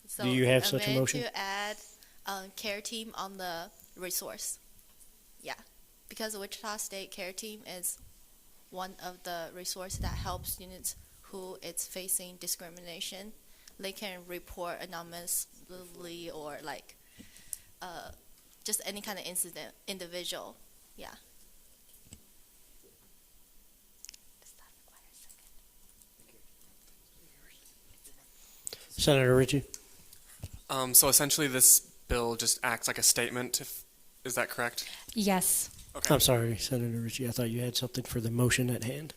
So Do you have such a amend motion? to add care team on the resource. Yeah, because the Wichita State care team is one of the resources that helps students who is facing discrimination. They can report anonymously or like just any kind of incident, individual. Yeah. Senator Richie? So essentially this bill just acts like a statement, is that correct? Yes. Okay. I'm sorry, Senator Richie. I thought you had something for the motion at hand.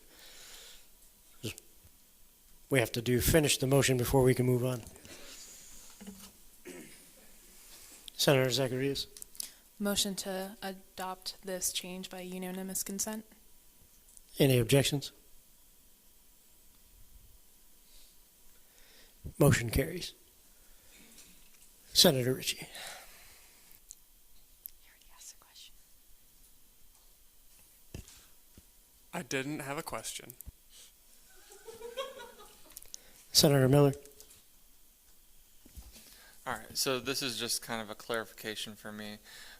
We have to finish the motion before we can move on. Senator Zachary? Motion to adopt this change by unanimous consent. Any objections? Motion carries. Senator Richie? I didn't have a question. Senator Miller? All right, so this is just kind of a clarification for me,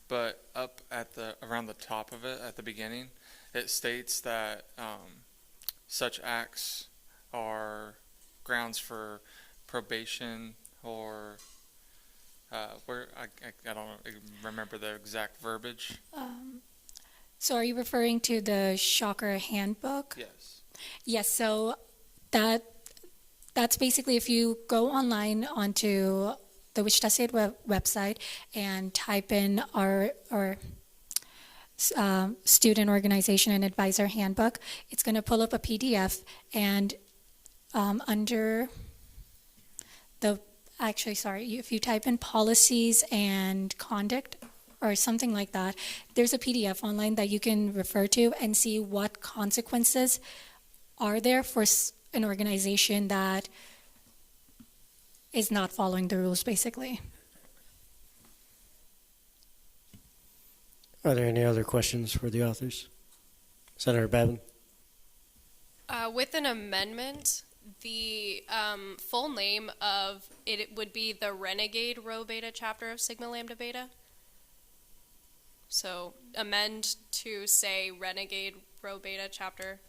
but up at around the top of it at the beginning, it states that such acts are grounds for probation or where I don't remember the exact verbiage. So are you referring to the Shocker Handbook? Yes. Yes, so that's basically if you go online onto the Wichita State website and type in our student organization and advisor handbook, it's going to pull up a PDF, and under the, actually, sorry, if you type in policies and conduct or something like that, there's a PDF online that you can refer to and see what consequences are there for an organization that is not following the rules, basically. Are there any other questions for the authors? Senator Babin? With an amendment, the full name of it would be the Renegade Rho Beta chapter of Sigma Lambda Beta. So amend to say Renegade Rho Beta chapter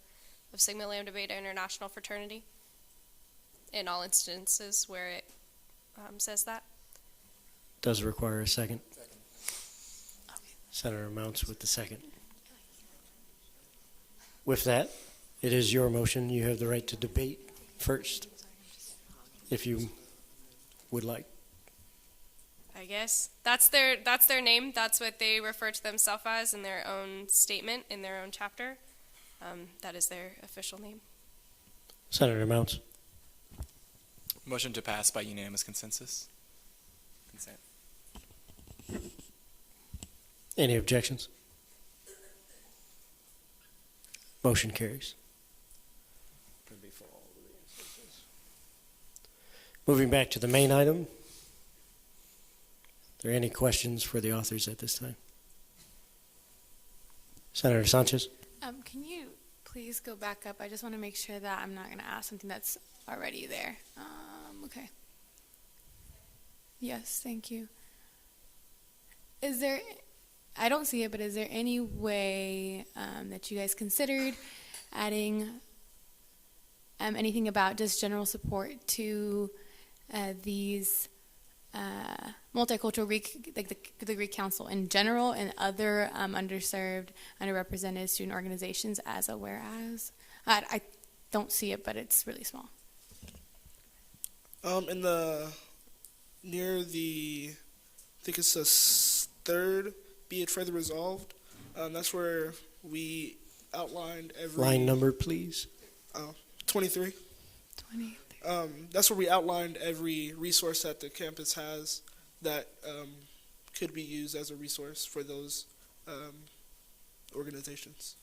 of Sigma Lambda Beta International Fraternity in all instances where it says that. Does require a second. Senator Mounts with the second. With that, it is your motion. You have the right to debate first, if you would like. I guess that's their name. That's what they refer to themselves as in their own statement, in their own chapter. That is their official name. Senator Mounts? Motion to pass by unanimous consensus. Consent. Any objections? Motion carries. Moving back to the main item. Are there any questions for the authors at this time? Senator Sanchez? Can you please go back up? I just want to make sure that I'm not going to ask something that's already there. Okay. Yes, thank you. Is there, I don't see it, but is there any way that you guys considered adding anything about just general support to these multicultural like the Greek Council in general and other underserved, underrepresented student organizations as a whereas? I don't see it, but it's really small. Near the, I think it's 3rd, be it further resolved. That's where we outlined every... Line number, please. 23. 23. That's where we outlined every resource that the campus has that could be used as a resource for those organizations.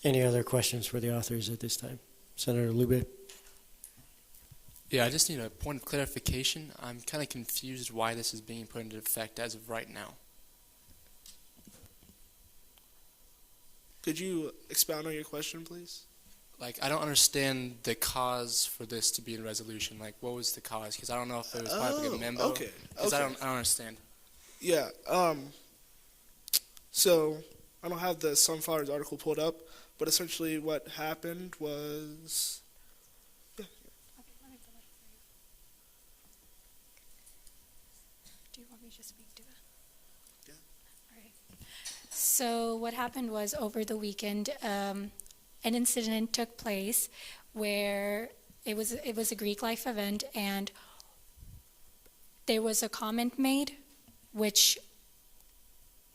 Any other questions for the authors at this time? Senator Lube? Yeah, I just need a point of clarification. I'm kind of confused why this is being put into effect as of right now. Could you expound on your question, please? Like, I don't understand the cause for this to be in resolution. Like, what was the cause? Because I don't know if it was probably a memo. Okay. Because I don't understand. Yeah. So I don't have the Sen Flores article pulled up, but essentially what happened was. Do you want me to speak to that? Yeah. All right. So what happened was over the weekend, an incident took place where it was a Greek life event, and there was a comment made which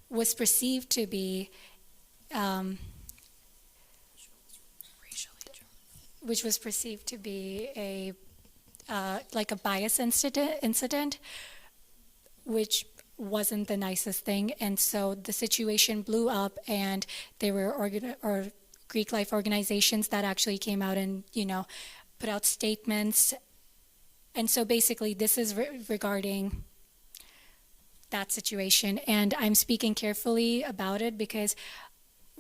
was perceived to be a like a bias incident, which wasn't the nicest thing, and so the situation blew up, and there were Greek life organizations that actually came out and put out statements, and so basically this is regarding that situation, and I'm speaking carefully about it because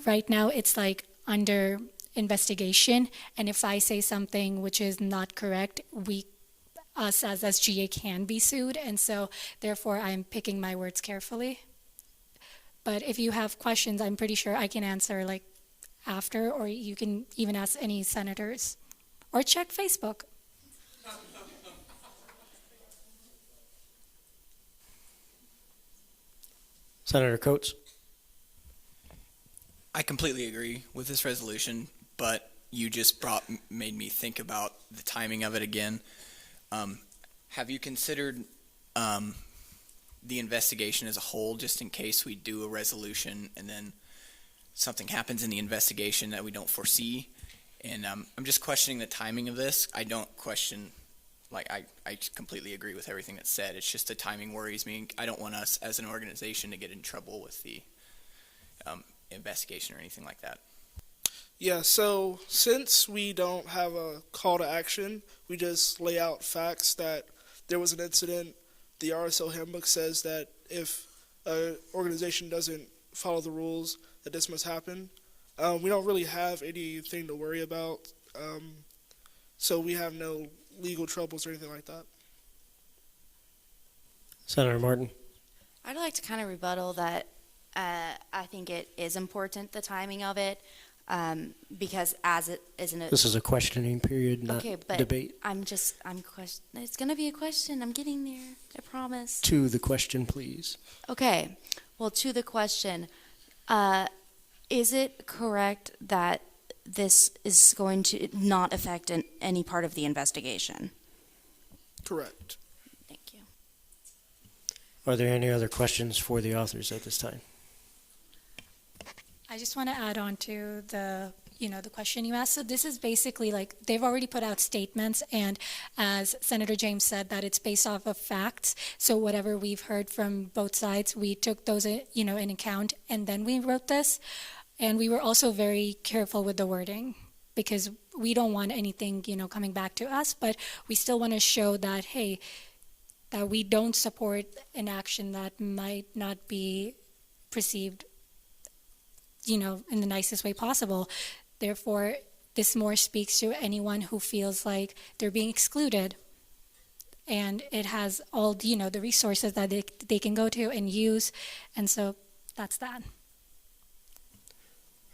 right now it's like under investigation, and if I say something which is not correct, us as SGA can be sued, and so therefore I'm picking my words carefully. But if you have questions, I'm pretty sure I can answer like after, or you can even ask any senators, or check Facebook. Senator Coates? I completely agree with this resolution, but you just made me think about the timing of it again. Have you considered the investigation as a whole, just in case we do a resolution and then something happens in the investigation that we don't foresee? And I'm just questioning the timing of this. I don't question, I completely agree with everything that's said. It's just the timing worries me. I don't want us as an organization to get in trouble with the investigation or anything like that. Yeah, so since we don't have a call to action, we just lay out facts that there was an incident. The RSL handbook says that if an organization doesn't follow the rules, that this must happen. We don't really have anything to worry about, so we have no legal troubles or anything like that. Senator Martin? I'd like to kind of rebuttal that I think it is important, the timing of it, because as it isn't it. This is a questioning period, not okay, but debate. It's going to be a question. I'm getting there. I promise. To the question, please. Okay. Well, to the question, is it correct that this is going to not affect any part of the investigation? Correct. Thank you. Are there any other questions for the authors at this time? I just want to add on to the question you asked. So this is basically like they've already put out statements, and as Senator James said, that it's based off of facts. So whatever we've heard from both sides, we took those in account, and then we wrote this. And we were also very careful with the wording because we don't want anything coming back to us, but we still want to show that that we don't support an action that might not be perceived in the nicest way possible. Therefore, this more speaks to anyone who feels like they're being excluded. And it has all, the resources that they can go to and use. And so that's that.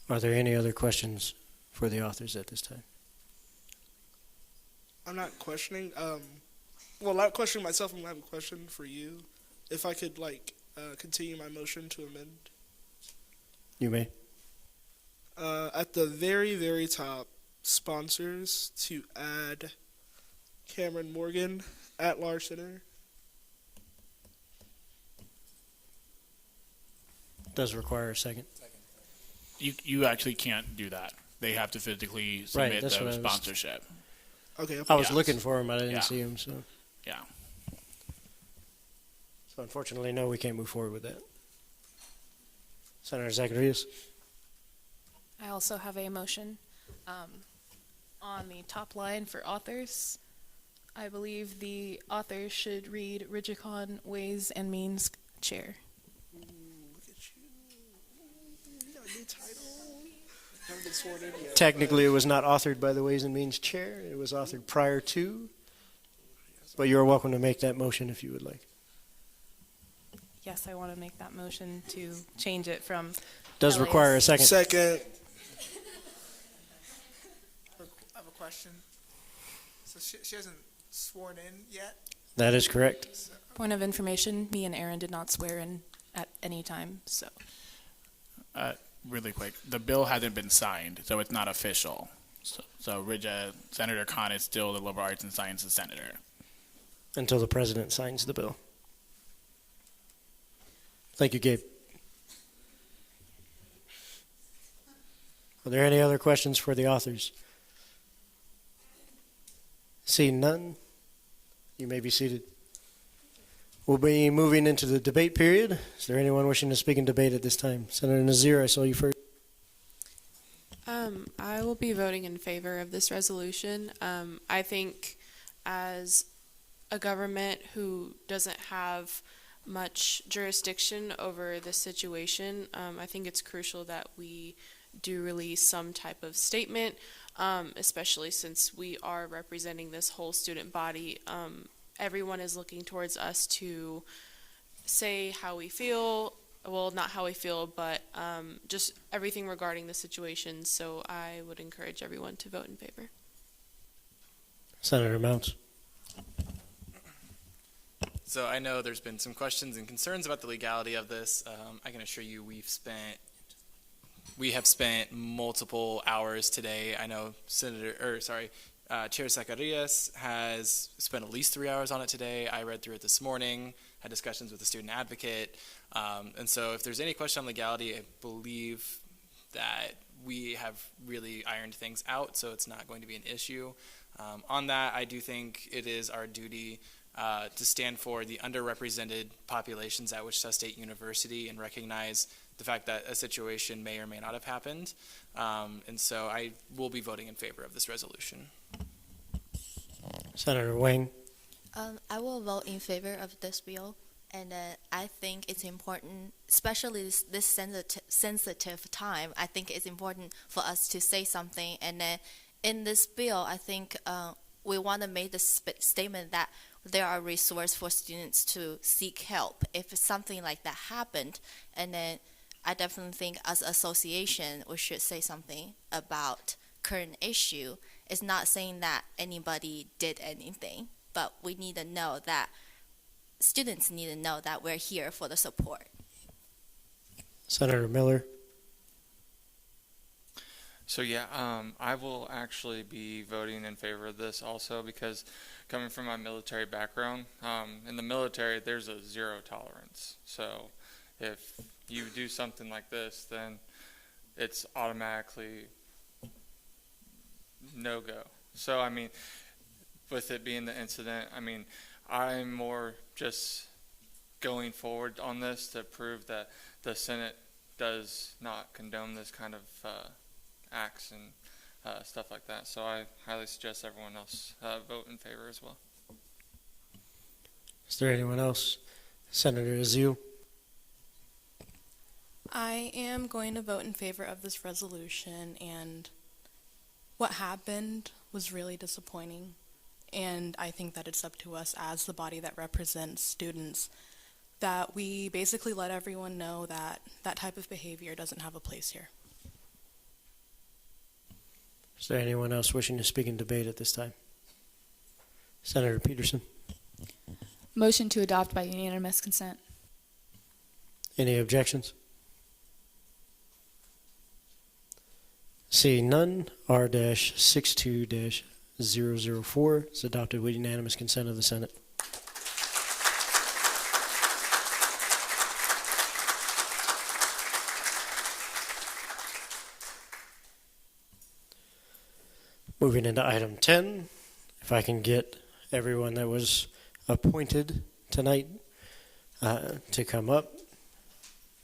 Are there any other questions for the authors at this time? I'm not questioning. Not questioning myself. I'm going to have a question for you. If I could, continue my motion to amend. You may. At the very, very top, sponsors to add Cameron Morgan, at-large center. Does require a second. You actually can't do that. They have to physically submit that's what I the was- sponsorship. Okay. I was Yeah. looking for him, but I didn't Yeah. see him. So Yeah. unfortunately, no, we can't move forward with that. Senator Zachary. I also have a motion on the top line for authors. I believe the authors should read Rigicon Ways and Means Chair. Look at you. You got a new title. Haven't been sworn in yet. Technically, it was not authored by the Ways and Means Chair. It was authored prior to. But you're welcome to make that motion if you would like. Yes, I want to make that motion to change it from. Does LA's require a second. Second. I have a question. So she hasn't sworn in yet? That is correct. Point of information, me and Aaron did not swear in at any time, so. Really quick, the bill hasn't been signed, so it's not official. So Senator Kahn is still the Liberal Arts and Sciences senator. Until the president signs the bill. Thank you, Gabe. Are there any other questions for the authors? Seeing none, you may be seated. We'll be moving into the debate period. Is there anyone wishing to speak in debate at this time? Senator Nazir, I saw you first. I will be voting in favor of this resolution. I think as a government who doesn't have much jurisdiction over this situation, I think it's crucial that we do release some type of statement, especially since we are representing this whole student body. Everyone is looking towards us to say how we feel, well, not how we feel, but just everything regarding the situation. So I would encourage everyone to vote in favor. Senator Mounts. So I know there's been some questions and concerns about the legality of this. I can assure you we have spent multiple hours today. I know Chair Zacharias has spent at least 3 hours on it today. I read through it this morning, had discussions with the student advocate. And so if there's any question on legality, I believe that we have really ironed things out, so it's not going to be an issue. On that, I do think it is our duty to stand for the underrepresented populations at Wichita State University and recognize the fact that a situation may or may not have happened. And so I will be voting in favor of this resolution. Senator Wayne. I will vote in favor of this bill, and I think it's important, especially this sensitive time. I think it's important for us to say something. And in this bill, I think we want to make the statement that there are resources for students to seek help if something like that happened. And then I definitely think as an association, we should say something about current issue. It's not saying that anybody did anything, but we need to know that students need to know that we're here for the support. Senator Miller. So yeah, I will actually be voting in favor of this also because coming from my military background, in the military there's a zero tolerance. So if you do something like this, then it's automatically no-go. So I mean, with it being the incident, I mean, I'm more just going forward on this to prove that the Senate does not condone this kind of acts and stuff like that. So I highly suggest everyone else vote in favor as well. Is there anyone else? Senator Azil. I am going to vote in favor of this resolution, and what happened was really disappointing. And I think that it's up to us as the body that represents students that we basically let everyone know that that type of behavior doesn't have a place here. Is there anyone else wishing to speak in debate at this time? Senator Peterson. Motion to adopt by unanimous consent. Any objections? Seeing none, R-62-004 is adopted with unanimous consent of the Senate. Moving into item 10, if I can get everyone that was appointed tonight to come up.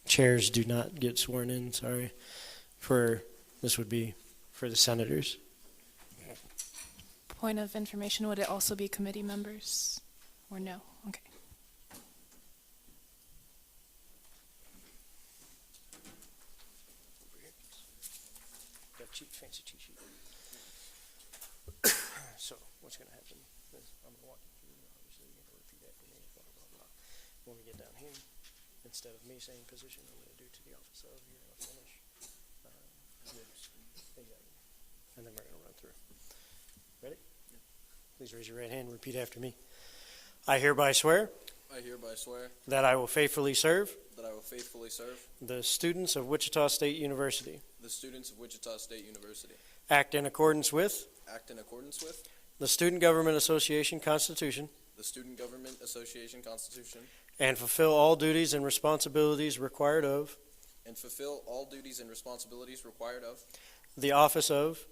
Chairs do not get sworn in, sorry. This would be for the senators. Point of information, would it also be committee members? Or no? Okay. Fancy cheat sheet. So, what's going to happen is I'm going to walk you through, obviously you're going to repeat after me, blah, blah, blah. When we get down here, instead of me saying position, I'm going to do to the office of, you're going to finish. Exactly. And then we're going to run through. Ready? Yeah. Please raise your right hand and repeat after me. I hereby swear I hereby swear that I will faithfully serve that I will faithfully serve the students of Wichita State University, the students of Wichita State University, act in accordance with the Student Government Association Constitution, the Student Government Association Constitution, and fulfill all duties and responsibilities required of the office of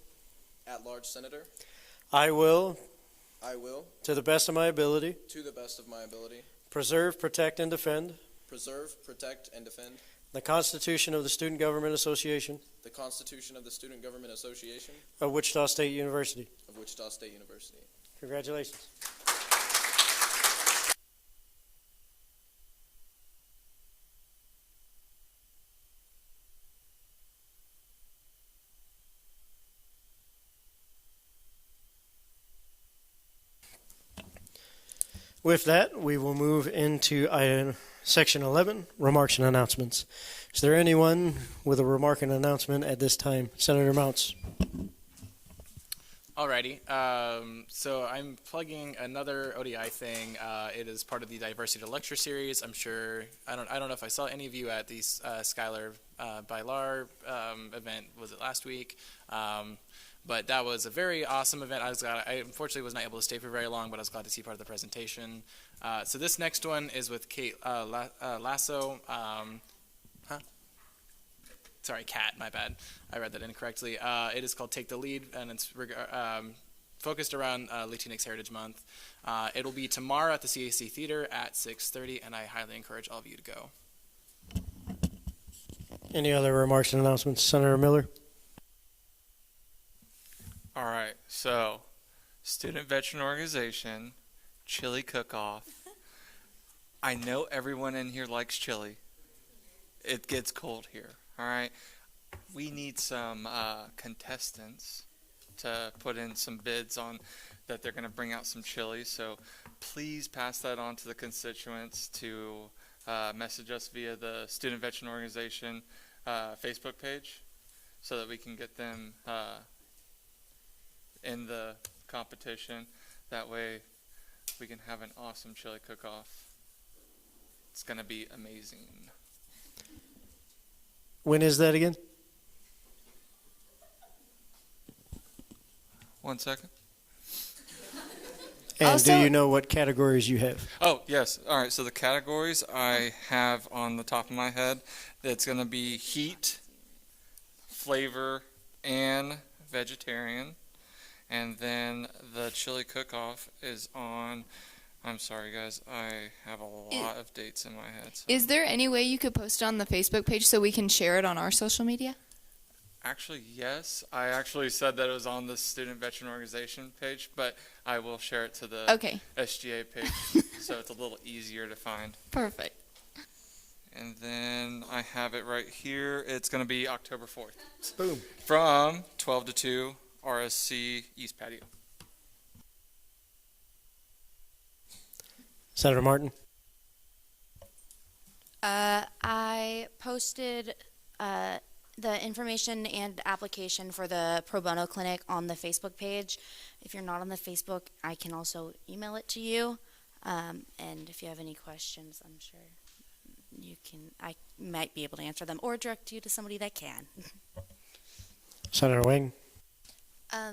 at-large senator. I will, I will, to the best of my ability, to the best of my ability, preserve, protect, and defend the Constitution of the Student Government Association the Constitution of the Student Government Association of Wichita State University. of Wichita State University. Congratulations. With that, we will move into Section 11, Remarks and Announcements. Is there anyone with a remark and announcement at this time? Senator Mounts. Alrighty, so I'm plugging another ODI thing. It is part of the Diversity to Lecture series. I'm sure, I don't know if I saw any of you at the Skylar Bailar event, was it last week? But that was a very awesome event. I unfortunately was not able to stay for very long, but I was glad to see part of the presentation. So this next one is with Kate Lasso. Sorry, Kat, my bad. I read that incorrectly. It is called Take the Lead, and it's focused around Latinx Heritage Month. It'll be tomorrow at the CAC Theater at 6:30, and I highly encourage all of you to go. Any other remarks and announcements? Senator Miller? All right, so Student Veteran Organization, chili cook-off. I know everyone in here likes chili. It gets cold here, all right? We need some contestants to put in some bids on that they're going to bring out some chili, so please pass that on to the constituents to message us via the Student Veteran Organization Facebook page so that we can get them in the competition. That way we can have an awesome chili cook-off. It's going to be amazing. When is that again? 1 second. And Also, do you know what categories you have? Oh, yes. All right, so the categories I have on the top of my head, that's going to be heat, flavor, and vegetarian. And then the chili cook-off is on, I'm sorry guys, I have a lot of dates in my head. So. Is there any way you could post it on the Facebook page so we can share it on our social media? Actually, yes. I actually said that it was on the Student Veteran Organization page, but I will share it to the SGA page so it's a little easier to find. Perfect. And then I have it right here. It's going to be October 4th. Boom. From 12 to 2. RSC East Patio. Senator Martin? I posted the information and application for the pro bono clinic on the Facebook page. If you're not on the Facebook, I can also email it to you. And if you have any questions, I'm sure I might be able to answer them or direct you to somebody that can. Senator Wing?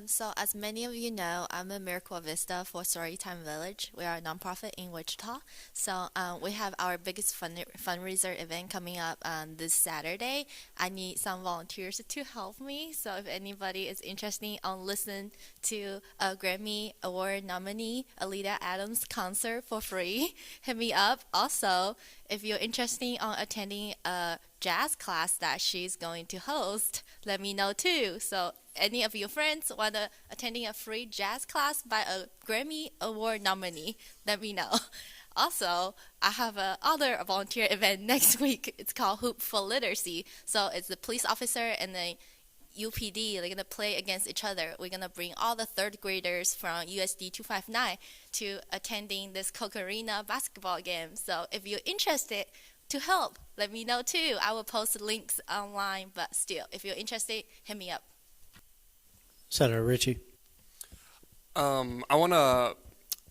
So as many of you know, I'm a Miracle Vista for Storytime Village. We are a nonprofit in Wichita. So we have our biggest fundraiser event coming up this Saturday. I need some volunteers to help me. So if anybody is interested on listening to a Grammy Award nominee, Alita Adams concert for free, hit me up. Also, if you're interested on attending a jazz class that she's going to host, let me know too. So any of your friends want to attending a free jazz class by a Grammy Award nominee, let me know. Also, I have another volunteer event next week. It's called Hoop for Literacy. So it's the police officer and the UPD. They're going to play against each other. We're going to bring all the third graders from USD 259 to attending this Coca-Arena basketball game. So if you're interested to help, let me know too. I will post links online, but still, if you're interested, hit me up. Senator Richie. I want to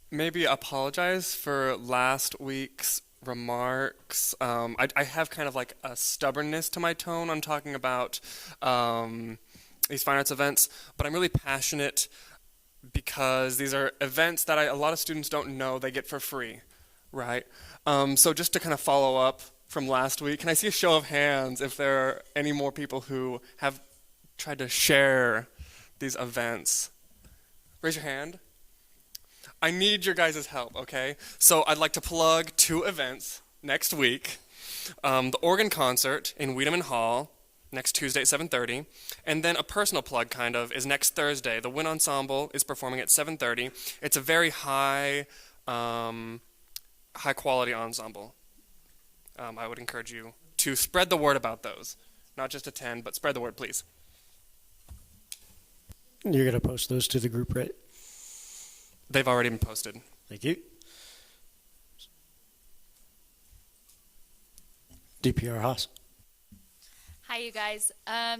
maybe apologize for last week's remarks. I have kind of like a stubbornness to my tone on talking about these fine arts events, but I'm really passionate because these are events that a lot of students don't know they get for free, right? So just to kind of follow up from last week, can I see a show of hands if there are any more people who have tried to share these events? Raise your hand. I need your guys' help, okay? So I'd like to plug 2 events next week. The organ concert in Wiedemann Hall next Tuesday at 7:30. And then a personal plug, kind of, is next Thursday. The Wind Ensemble is performing at 7:30. It's a very high-quality ensemble. I would encourage you to spread the word about those. Not just attend, but spread the word, please. You're going to post those to the group, right? They've already been posted. Thank you. DPR Haas. Hi, you guys.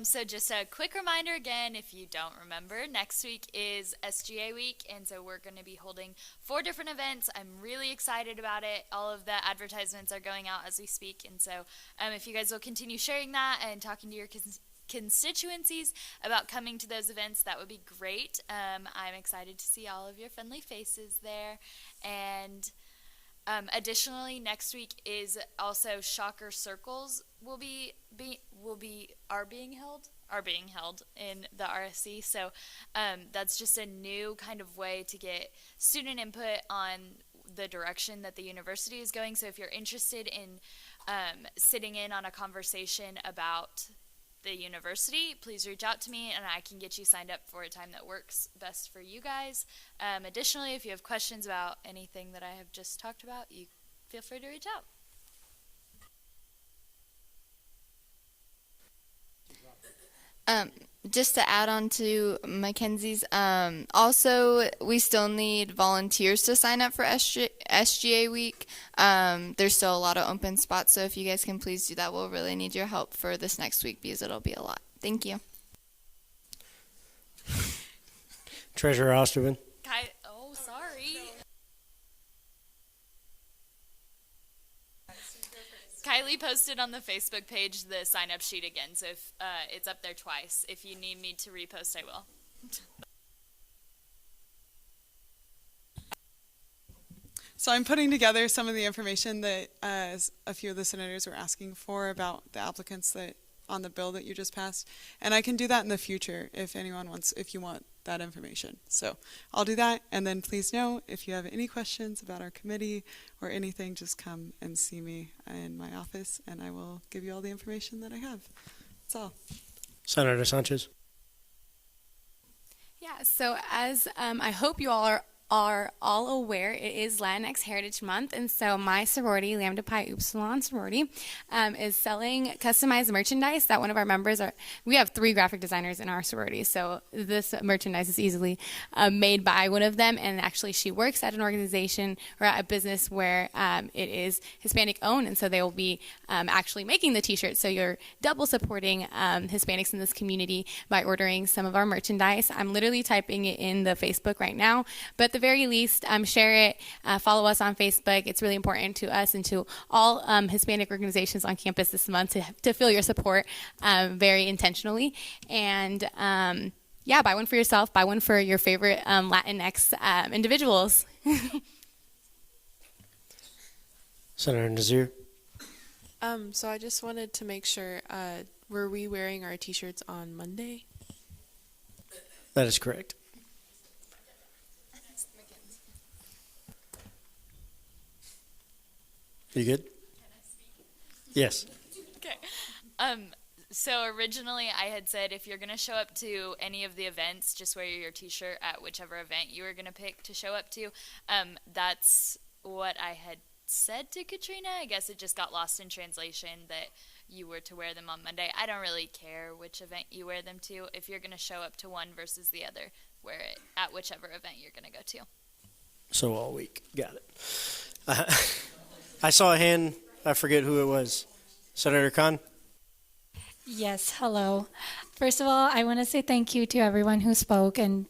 So just a quick reminder again, if you don't remember, next week is SGA week, and so we're going to be holding 4 different events. I'm really excited about it. All of the advertisements are going out as we speak, and so if you guys will continue sharing that and talking to your constituencies about coming to those events, that would be great. I'm excited to see all of your friendly faces there. And additionally, next week is also Shocker Circles are being held in the RSC. So that's just a new kind of way to get student input on the direction that the university is going. So if you're interested in sitting in on a conversation about the university, please reach out to me and I can get you signed up for a time that works best for you guys. Additionally, if you have questions about anything that I have just talked about, you feel free to reach out. Just to add on to Mackenzie's, also we still need volunteers to sign up for SGA week. There's still a lot of open spots, so if you guys can please do that, we'll really need your help for this next week because it'll be a lot. Thank you. Treasurer Osterman. Oh, sorry. Kylie posted on the Facebook page the sign-up sheet again, so if it's up there twice. If you need me to repost, I will. So I'm putting together some of the information that a few of the senators were asking for about the applicants that on the bill that you just passed, and I can do that in the future if you want that information. So I'll do that, and then please know if you have any questions about our committee or anything, just come and see me in my office, and I will give you all the information that I have. That's all. Senator Sanchez. Yeah, so as I hope you all are all aware, it is Latinx Heritage Month, and so my sorority, Lambda Pi Upsilon sorority, is selling customized merchandise that one of our members we have 3 graphic designers in our sorority, so this merchandise is easily made by one of them, and actually she works at an organization or at a business where it is Hispanic owned, and so they will be actually making the t-shirts, so you're double supporting Hispanics in this community by ordering some of our merchandise. I'm literally typing it in the Facebook right now, but at the very least, share it, follow us on Facebook. It's really important to us and to all Hispanic organizations on campus this month to feel your support very intentionally. And yeah, buy one for yourself, buy one for your favorite Latinx individuals. Senator Nazir. So I just wanted to make sure, were we wearing our t-shirts on Monday? That is correct. You good? Yes. Okay. So originally I had said if you're going to show up to any of the events, just wear your t-shirt at whichever event you were going to pick to show up to. That's what I had said to Katrina. I guess it just got lost in translation that you were to wear them on Monday. I don't really care which event you wear them to. If you're going to show up to one versus the other, wear it at whichever event you're going to go to. So all week. Got it. I saw a hand. I forget who it was. Senator Kahn? Yes, hello. First of all, I want to say thank you to everyone who spoke, and,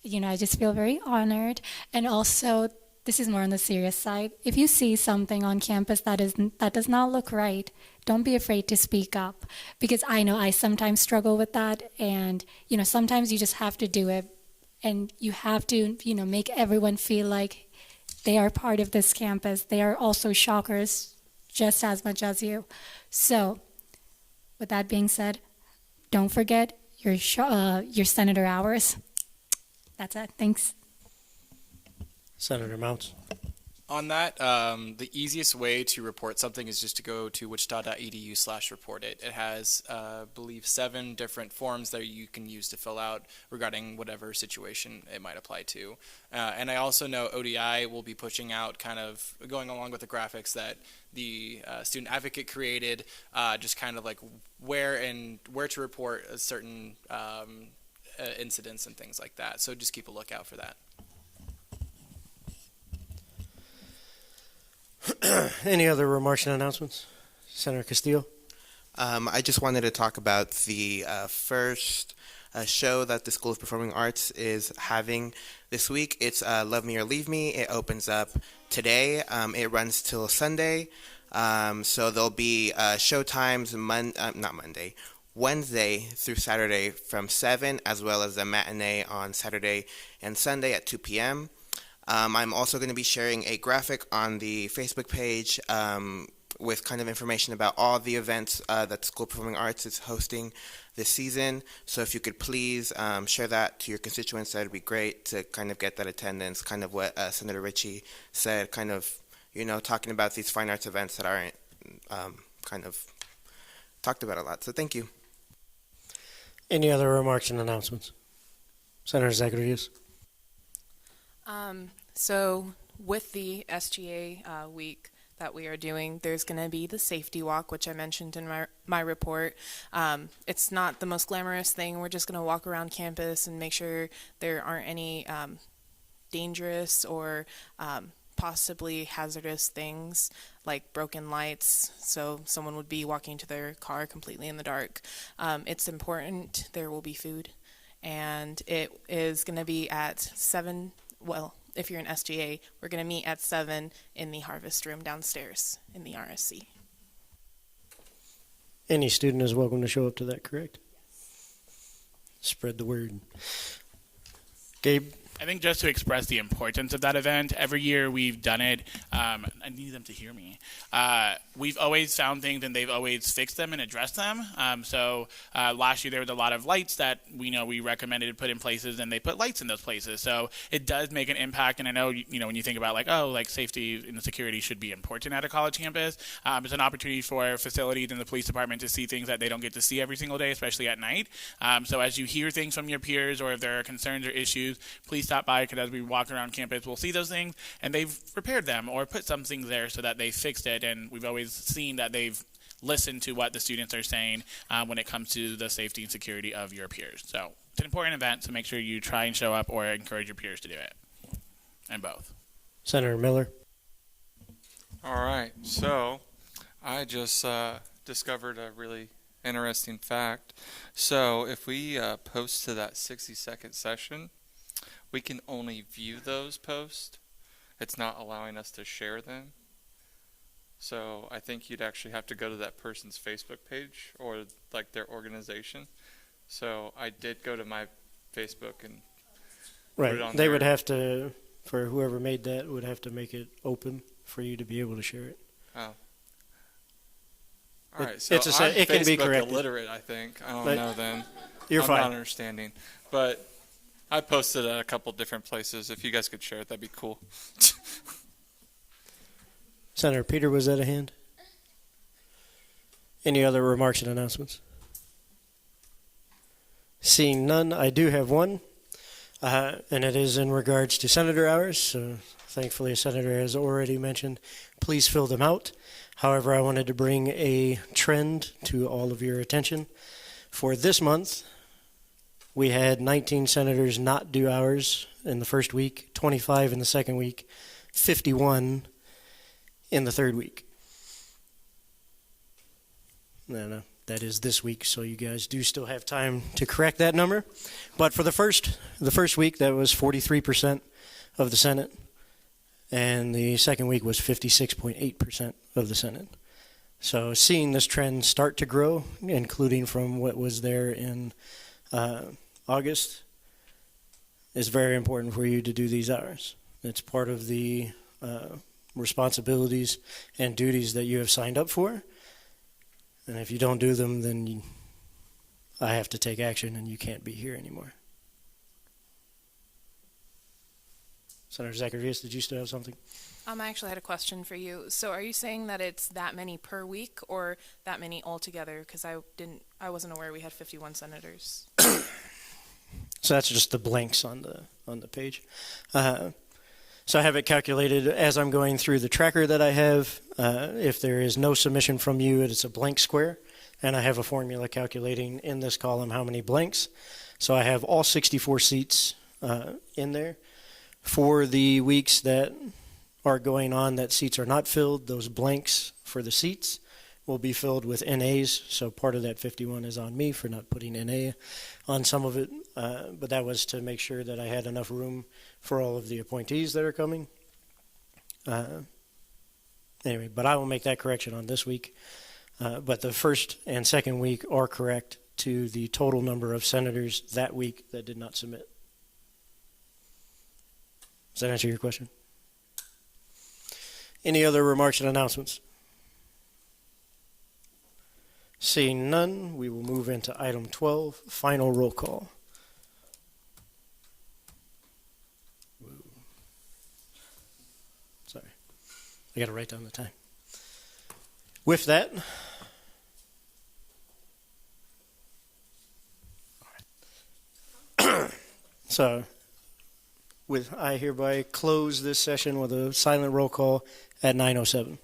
I just feel very honored. And also, this is more on the serious side. If you see something on campus that does not look right, don't be afraid to speak up, because I know I sometimes struggle with that, and, sometimes you just have to do it, and you have to, make everyone feel like they are part of this campus. They are also shockers just as much as you. So, with that being said, don't forget your senator hours. That's it. Thanks. Senator Mounts. On that, the easiest way to report something is just to go to wichita.edu/report it. It has, I believe, 7 different forms that you can use to fill out regarding whatever situation it might apply to. And I also know ODI will be pushing out, kind of going along with the graphics that the student advocate created, just kind of like where to report a certain incidents and things like that. So just keep a lookout for that. Any other remarks and announcements? Senator Castillo? I just wanted to talk about the first show that the School of Performing Arts is having this week. It's Love Me or Leave Me. It opens up today. It runs till Sunday. So there'll be show times Wednesday through Saturday from 7, as well as a matinee on Saturday and Sunday at 2 p.m. I'm also going to be sharing a graphic on the Facebook page with kind of information about all the events that School of Performing Arts is hosting this season. So if you could please share that to your constituents, that would be great to kind of get that attendance, kind of what Senator Richie said, kind of, talking about these fine arts events that aren't kind of talked about a lot. So thank you. Any other remarks and announcements? Senator Zachary. So with the SGA week that we are doing, there's going to be the safety walk, which I mentioned in my report. It's not the most glamorous thing. We're just going to walk around campus and make sure there aren't any dangerous or possibly hazardous things like broken lights, so someone would be walking to their car completely in the dark. It's important. There will be food, and it is going to be at 7. Well, if you're in SGA, we're going to meet at 7 in the Harvest Room downstairs in the RSC. Any student is welcome to show up to that, correct? Spread the word. Gabe? I think just to express the importance of that event, every year we've done it. I need them to hear me. We've always found things and they've always fixed them and addressed them. So last year there was a lot of lights that we recommended to put in places, and they put lights in those places. So it does make an impact. And I know when you think about safety and security should be important at a college campus, it's an opportunity for facilities and the police department to see things that they don't get to see every single day, especially at night. So as you hear things from your peers, or if there are concerns or issues, please stop by, because as we walk around campus, we'll see those things, and they've repaired them or put some things there so that they fixed it. And we've always seen that they've listened to what the students are saying when it comes to the safety and security of your peers. So it's an important event, so make sure you try and show up or encourage your peers to do it, and both. Senator Miller. All right, so I just discovered a really interesting fact. So if we post to that 60-second session, we can only view those posts. It's not allowing us to share them. So I think you'd actually have to go to that person's Facebook page or their organization. So I did go to my Facebook and Right. put it on They there. would have to, for whoever made that, would have to make it open for you to be able to share it. Oh. All right, so It's I'm it can be Facebook corrected. illiterate, I think. I don't But know then. You're I'm fine. not understanding. But I posted at a couple different places. If you guys could share it, that'd be cool. Senator Peter, was that a hand? Any other remarks and announcements? Seeing none, I do have one, and it is in regards to senator hours. So thankfully, a senator has already mentioned, please fill them out. However, I wanted to bring a trend to all of your attention. For this month, we had 19 senators not do hours in the first week, 25 in the second week, 51 in the third week. No, that is this week, so you guys do still have time to correct that number. But for the first week, that was 43% of the Senate, and the second week was 56.8% of the Senate. So seeing this trend start to grow, including from what was there in August, is very important for you to do these hours. It's part of the responsibilities and duties that you have signed up for. And if you don't do them, then I have to take action and you can't be here anymore. Senator Zachary, did you still have something? I actually had a question for you. So are you saying that it's that many per week or that many altogether? Because I wasn't aware we had 51 senators. So that's just the blanks on the page. So I have it calculated as I'm going through the tracker that I have. If there is no submission from you, it's a blank square. And I have a formula calculating in this column how many blanks. So I have all 64 seats in there. For the weeks that are going on that seats are not filled, those blanks for the seats will be filled with NAs. So part of that 51 is on me for not putting NA on some of it. But that was to make sure that I had enough room for all of the appointees that are coming. Anyway, but I will make that correction on this week. But the first and second week are correct to the total number of senators that week that did not submit. Does that answer your question? Any other remarks and announcements? Seeing none, we will move into item 12, final roll call. Sorry, I got to write down the time. With that, so I hereby close this session with a silent roll call at 9:07.